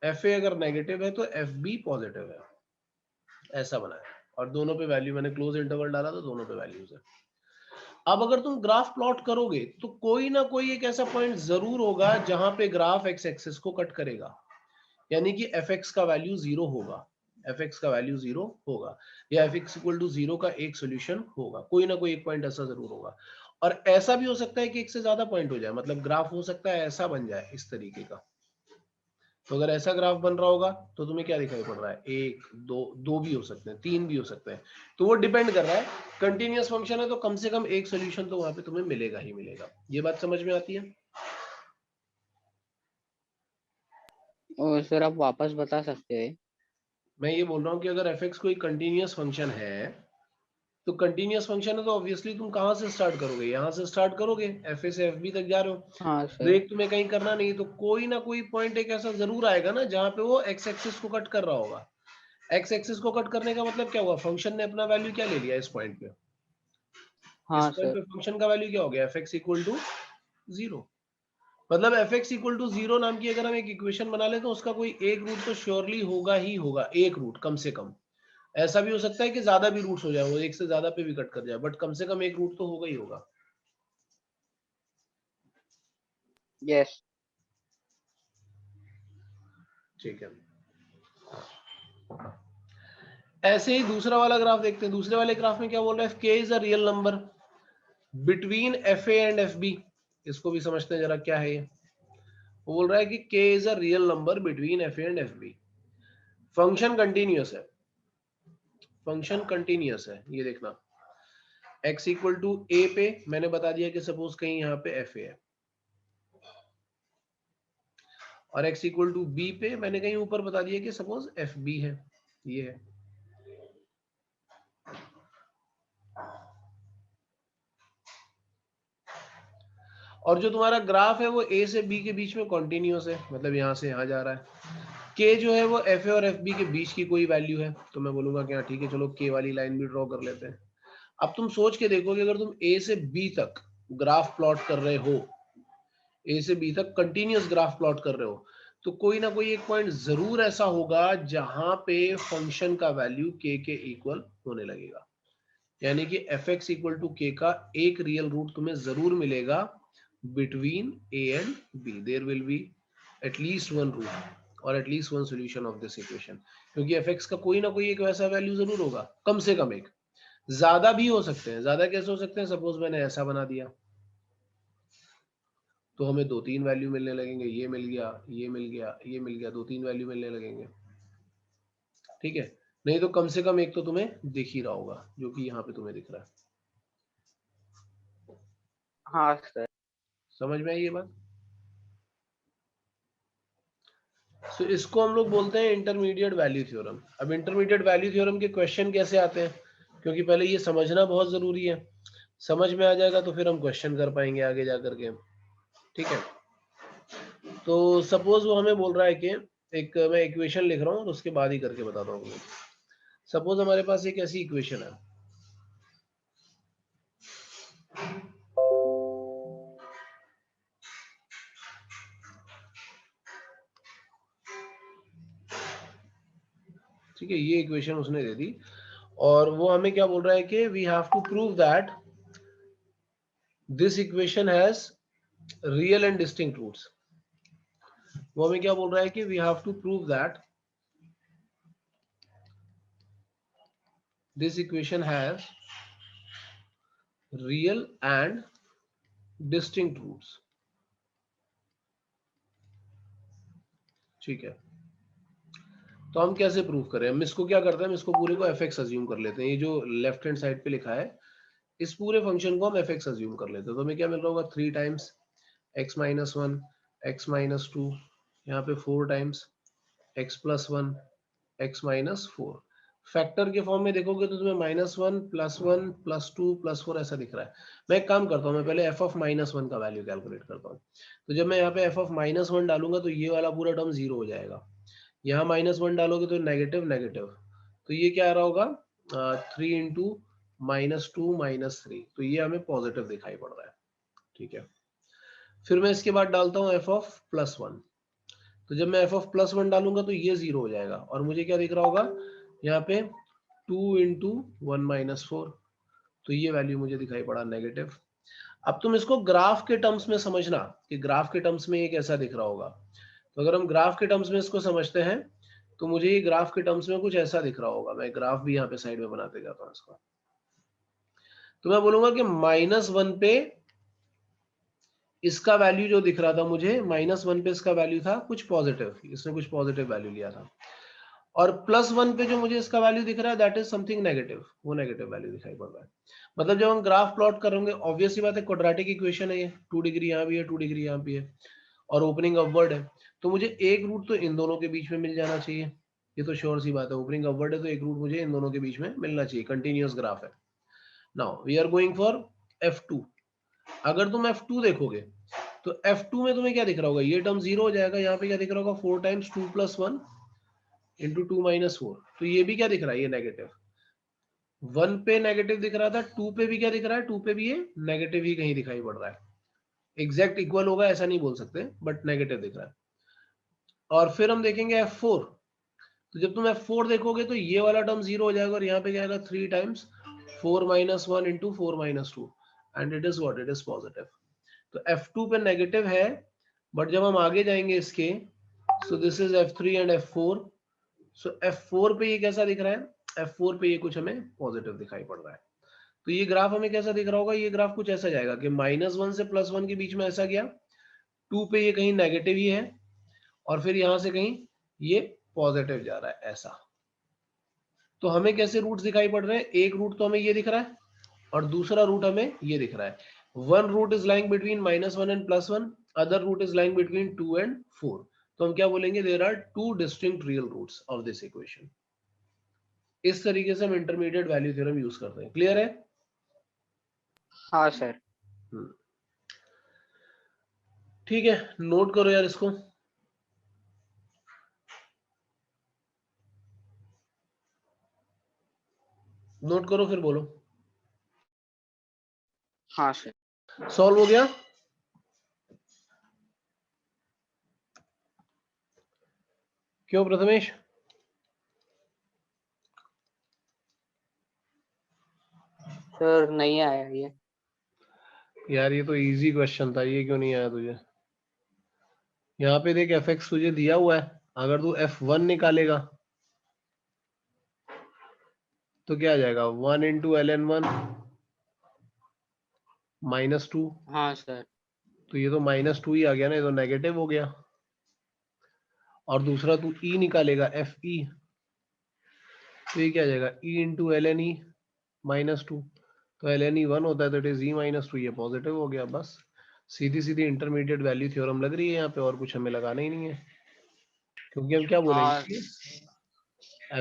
एफ ए अगर नेगेटिव है तो एफ बी पॉजिटिव है, ऐसा बना है। और दोनों पे वैल्यू मैंने क्लोज इंटरवल डाला तो दोनों पे वैल्यूज है। अब अगर तुम ग्राफ प्लॉट करोगे तो कोई ना कोई एक ऐसा पॉइंट जरूर होगा जहां पे ग्राफ एक्स एक्सिस को कट करेगा, यानी कि एफ एक्स का वैल्यू जीरो होगा, एफ एक्स का वैल्यू जीरो होगा, या F x equal to zero का एक सोल्यूशन होगा, कोई ना कोई एक पॉइंट ऐसा जरूर होगा। और ऐसा भी हो सकता है कि एक से ज्यादा पॉइंट हो जाए, मतलब ग्राफ हो सकता है ऐसा बन जाए इस तरीके का। तो अगर ऐसा ग्राफ बन रहा होगा तो तुम्हें क्या दिखाई पड़ रहा है, एक दो, दो भी हो सकते हैं, तीन भी हो सकते हैं, तो वो डिपेंड कर रहा है। कंटिन्यूअस फंक्शन है तो कम से कम एक सोल्यूशन तो वहां पे तुम्हें मिलेगा ही मिलेगा। ये बात समझ में आती है?
और सर आप वापस बता सकते हैं?
मैं ये बोल रहा हूँ कि अगर एफ एक्स कोई कंटिन्यूअस फंक्शन है, तो कंटिन्यूअस फंक्शन है तो ऑब्वियसली तुम कहाँ से स्टार्ट करोगे, यहाँ से स्टार्ट करोगे, एफ ए से एफ बी तक जा रहे हो,
हाँ सर।
ब्रेक तुम्हें कहीं करना नहीं, तो कोई ना कोई पॉइंट एक ऐसा जरूर आएगा ना जहाँ पे वो एक्स एक्सिस को कट कर रहा होगा। एक्स एक्सिस को कट करने का मतलब क्या हुआ, फंक्शन ने अपना वैल्यू क्या ले लिया इस पॉइंट पे, इस
हाँ
पॉइंट
सर।
पे फंक्शन का वैल्यू क्या हो गया, f x equal to zero. मतलब f x equal to zero नाम की अगर हम एक इक्वेशन बना ले तो उसका कोई एक रूट तो श्योरली होगा ही होगा, एक रूट कम से कम। ऐसा भी हो सकता है कि ज्यादा भी रूट्स हो जाए, वो एक से ज्यादा पे भी कट कर जाए, बट कम से कम एक रूट तो होगा ही होगा।
यस।
ठीक है, ऐसे ही दूसरा वाला ग्राफ देखते हैं। दूसरे वाले ग्राफ में क्या बोल रहा है, K is a real number between F A and F B. इसको भी समझते हैं जरा क्या है ये। वो बोल रहा है कि k is a real number between F A and F B, function continuous है, फंक्शन कंटिन्यूअस है, ये देखना। x इक्वल टू ए पे मैंने बता दिया कि सपोज कहीं यहाँ पे एफ ए है, और x इक्वल टू बी पे मैंने कहीं ऊपर बता दिया कि सपोज एफ बी है, ये है। और जो तुम्हारा ग्राफ है वो a से b के बीच में कॉन्टिन्यूअस है, मतलब यहाँ से यहाँ जा रहा है। k जो है वो एफ ए और एफ बी के बीच की कोई वैल्यू है, तो मैं बोलूंगा कि हाँ ठीक है, चलो k वाली लाइन भी ड्रॉ कर लेते हैं। अब तुम सोच के देखो कि अगर तुम a से b तक ग्राफ प्लॉट कर रहे हो, ए से बी तक कंटिन्यूअस ग्राफ प्लॉट कर रहे हो, तो कोई ना कोई एक पॉइंट जरूर ऐसा होगा जहां पे फंक्शन का वैल्यू के इक्वल होने लगेगा, यानी कि एफ एक्स इक्वल टू के का एक रियल रूट तुम्हें जरूर मिलेगा between A and B. There will be at least one root और at least one solution of this equation, क्योंकि एफ एक्स का कोई ना कोई एक वैसा वैल्यू जरूर होगा, कम से कम एक। ज्यादा भी हो सकते हैं, ज्यादा कैसे हो सकते हैं, सपोज मैंने ऐसा बना दिया तो हमें दो तीन वैल्यू मिलने लगेंगे, ये मिल गया, ये मिल गया, ये मिल गया, दो तीन वैल्यू मिलने लगेंगे, ठीक है? नहीं तो कम से कम एक तो तुम्हें दिख ही रहा होगा, जो कि यहाँ पे तुम्हें दिख रहा है।
हाँ सर।
समझ में आई ये बात? तो इसको हम लोग बोलते हैं इंटरमीडिएट वैल्यू थ्योरम। अब इंटरमीडिएट वैल्यू थ्योरम के क्वेश्चन कैसे आते हैं, क्योंकि पहले ये समझना बहुत जरूरी है, समझ में आ जाएगा तो फिर हम क्वेश्चन कर पाएंगे आगे जा करके, ठीक है? तो सपोज वो हमें बोल रहा है कि एक मैं इक्वेशन लिख रहा हूँ और उसके बाद ही करके बताता हूँ। सपोज हमारे पास एक ऐसी इक्वेशन है, ठीक है? ये इक्वेशन उसने दे दी और वो हमें क्या बोल रहा है कि we have to prove that this equation has real and distinct roots. वो हमें क्या बोल रहा है कि we have to prove that this equation has real and distinct roots, ठीक है? तो हम कैसे प्रूव करें? हम इसको क्या करते हैं, हम इसको पूरे को fx अज्यूम कर लेते हैं। ये जो लेफ्ट हैंड साइड पे लिखा है इस पूरे फंक्शन को हम fx अज्यूम कर लेते हैं। तो हमें क्या मिल रहा होगा 3 times x minus 1 x minus 2, यहाँ पे 4 times x plus 1 x minus 4। Factor के फॉर्म में देखोगे तो तुम्हें -1 +1 +2 +4 ऐसा दिख रहा है। मैं एक काम करता हूँ, मैं पहले f ऑफ -1 का वैल्यू कैलकुलेट करता हूँ। तो जब मैं यहाँ पे f ऑफ -1 डालूंगा तो ये वाला पूरा टर्म 0 हो जाएगा। यहाँ -1 डालोगे तो नेगेटिव नेगेटिव, तो ये क्या आ रहा होगा 3 इंटू -2 -3, तो ये हमें पॉजिटिव दिखाई पड़ रहा है। ठीक है, फिर मैं इसके बाद डालता हूँ f ऑफ +1। तो जब मैं f ऑफ +1 डालूंगा तो ये 0 हो जाएगा और मुझे क्या दिख रहा होगा यहाँ पे 2 इंटू 1 -4, तो ये वैल्यू मुझे दिखाई पड़ा नेगेटिव। अब तुम इसको ग्राफ के टर्म्स में समझना कि ग्राफ के टर्म्स में ये कैसा दिख रहा होगा। तो अगर हम ग्राफ के टर्म्स में इसको समझते हैं तो मुझे ये ग्राफ के टर्म्स में कुछ ऐसा दिख रहा होगा। मैं ग्राफ भी यहाँ पे साइड में बनाते जाता हूँ इसको। तो मैं बोलूंगा कि -1 पे इसका वैल्यू जो दिख रहा था मुझे, -1 पे इसका वैल्यू था कुछ पॉजिटिव, इसने कुछ पॉजिटिव वैल्यू लिया था। और +1 पे जो मुझे इसका वैल्यू दिख रहा है दैट इज समथिंग नेगेटिव, वो नेगेटिव वैल्यू दिखाई पड़ रहा है। मतलब जब हम ग्राफ प्लॉट करेंगे, ऑब्वियस सी बात है क्वाड्रेटिक इक्वेशन है ये, 2 डिग्री यहाँ भी है 2 डिग्री यहाँ भी है और ओपनिंग अपवर्ड है, तो मुझे एक रूट तो इन दोनों के बीच में मिल जाना चाहिए। ये तो श्योर सी बात है, ओपनिंग अपवर्ड है तो एक रूट मुझे इन दोनों के बीच में मिलना चाहिए, कंटिन्यूअस ग्राफ है। Now we are going for f2। अगर तुम f2 देखोगे तो f2 में तुम्हें क्या दिख रहा होगा, ये टर्म 0 हो जाएगा। यहाँ पे क्या दिख रहा होगा 4 टाइम्स 2 + 1 इंटू 2 - 4, तो ये भी क्या दिख रहा है, ये नेगेटिव। 1 पे नेगेटिव दिख रहा था, 2 पे भी क्या दिख रहा है, 2 पे भी ये नेगेटिव ही कहीं दिखाई पड़ रहा है। एग्जैक्ट इक्वल होगा ऐसा नहीं बोल सकते, बट नेगेटिव दिख रहा है। और फिर हम देखेंगे f4। तो जब तुम f4 देखोगे तो ये वाला टर्म 0 हो जाएगा और यहाँ पे क्या आएगा 3 times 4 - 1 into 4 - 2 and it is what, it is positive. तो f2 पे नेगेटिव है, बट जब हम आगे जाएंगे इसके, so this is f3 and f4। So f4 पे ये कैसा दिख रहा है, f4 पे ये कुछ हमें पॉजिटिव दिखाई पड़ रहा है। तो ये ग्राफ हमें कैसा दिख रहा होगा, ये ग्राफ कुछ ऐसा जाएगा कि -1 से +1 के बीच में ऐसा गया, 2 पे ये कहीं नेगेटिव ही है और फिर यहां से कहीं ये पॉजिटिव जा रहा है ऐसा। तो हमें कैसे रूट्स दिखाई पड़ रहे हैं, एक रूट तो हमें ये दिख रहा है और दूसरा रूट हमें ये दिख रहा है। One root is lying between -1 and +1, other root is lying between 2 and 4। तो हम क्या बोलेंगे, there are 2 distinct real roots of this equation. इस तरीके से हम इंटरमीडिएट वैल्यू थ्योरम यूज करते हैं। क्लियर है?
हाँ सर।
ठीक है, नोट करो यार इसको। नोट करो फिर बोलो।
हाँ सर।
सॉल्व हो गया? क्यों प्रथमेश?
सर नहीं आया ये।
यार ये तो इजी क्वेश्चन था, ये क्यों नहीं आया तुझे? यहाँ पे देख fx तुझे दिया हुआ है, अगर तू f1 निकालेगा तो क्या आ जाएगा 1 इंटू ln1 -2।
हाँ सर।
तो ये तो -2 ही आ गया ना, ये तो नेगेटिव हो गया। और दूसरा तू e निकालेगा fe, तो ये क्या आ जाएगा e इंटू ln e -2। तो ln e 1 होता है तो इट इज e -2, ये पॉजिटिव हो गया। बस सीधी सीधी इंटरमीडिएट वैल्यू थ्योरम लग रही है यहाँ पे, और कुछ हमें लगाना ही नहीं है, क्योंकि हम क्या
हाँ
बोलेंगे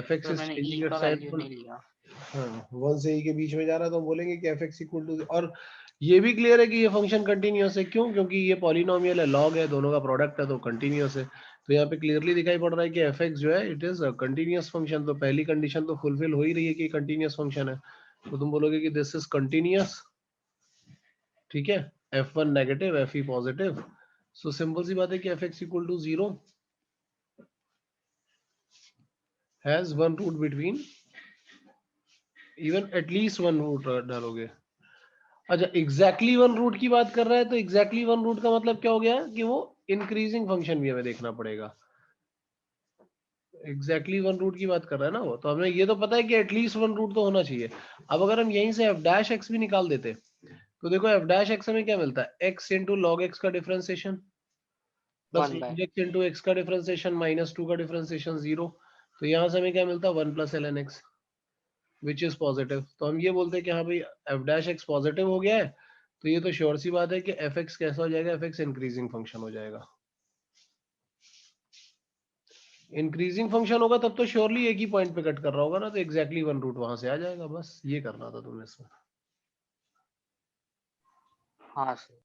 fx
सर,
इज
मैंने ई
चेंजिंग
का
इट्स
वैल्यू
साइन।
नहीं लिया।
हाँ, 1 से e के बीच में जा रहा है तो हम बोलेंगे कि fx इक्वल टू, और ये भी क्लियर है कि ये फंक्शन कंटिन्यूअस है। क्यों? क्योंकि ये पॉलिनोमियल है, लॉग है, दोनों का प्रोडक्ट है तो कंटिन्यूअस है। तो यहाँ पे क्लियरली दिखाई पड़ रहा है कि fx जो है इट इज कंटिन्यूअस फंक्शन। तो पहली कंडीशन तो फुलफिल हो ही रही है कि कंटिन्यूअस फंक्शन है, तो तुम बोलोगे कि दिस इज कंटिन्यूअस। ठीक है, f1 negative fe positive, so simple सी बात है कि fx equal to 0 has one root between, even at least one root डालोगे। अच्छा, एग्जैक्टली वन रूट की बात कर रहा है, तो एग्जैक्टली वन रूट का मतलब क्या हो गया कि वो इंक्रीजिंग फंक्शन भी हमें देखना पड़ेगा। एग्जैक्टली वन रूट की बात कर रहा है ना वो, तो हमें ये तो पता है कि एटलीस्ट वन रूट तो होना चाहिए। अब अगर हम यहीं से f' भी निकाल देते तो देखो f' हमें क्या मिलता है, x इंटू लॉग एक्स का differentiation plus
1/।
log x into x का डिफरेंशिएशन -2 का डिफरेंशिएशन 0। तो यहाँ से हमें क्या मिलता है 1 plus ln x which is positive. तो हम ये बोलते हैं कि हाँ भाई एफ डैश एक्स पॉजिटिव हो गया है, तो ये तो श्योर सी बात है कि एफ एक्स कैसा हो जाएगा, एफ एक्स इंक्रीजिंग फंक्शन हो जाएगा। इंक्रीजिंग फंक्शन होगा तब तो श्योरली एक ही पॉइंट पे कट कर रहा होगा ना, तो एग्जैक्टली 1 रूट वहां से आ जाएगा। बस ये करना था तुम्हें इसमें।
हाँ सर।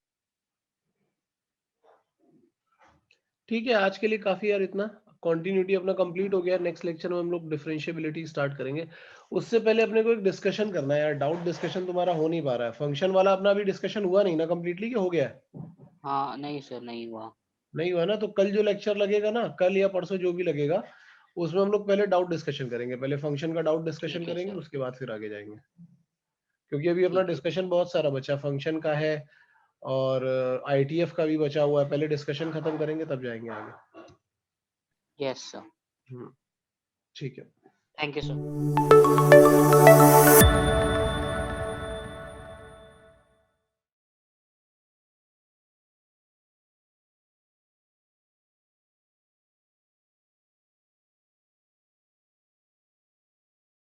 ठीक है, आज के लिए काफी यार इतना। कॉन्टिन्यूटी अपना कंप्लीट हो गया। नेक्स्ट लेक्चर में हम लोग डिफरेंशिएबिलिटी स्टार्ट करेंगे। उससे पहले अपने को एक डिस्कशन करना है यार, डाउट डिस्कशन तुम्हारा हो नहीं पा रहा है। फंक्शन वाला अपना अभी डिस्कशन हुआ नहीं ना कंप्लीटली, कि हो गया है?
हाँ नहीं सर, नहीं हुआ।
नहीं हुआ ना, तो कल जो लेक्चर लगेगा ना, कल या परसों जो भी लगेगा, उसमें हम लोग पहले डाउट डिस्कशन करेंगे। पहले फंक्शन का डाउट डिस्कशन
ठीक है
करेंगे,
सर।
उसके बाद फिर आगे जाएंगे। क्योंकि अभी अपना
ठीक है।
डिस्कशन बहुत सारा बचा, फंक्शन का है और आईटीएफ का भी बचा हुआ है। पहले डिस्कशन खत्म करेंगे तब जाएंगे आगे।
Yes sir.
ठीक है।
Thank you sir.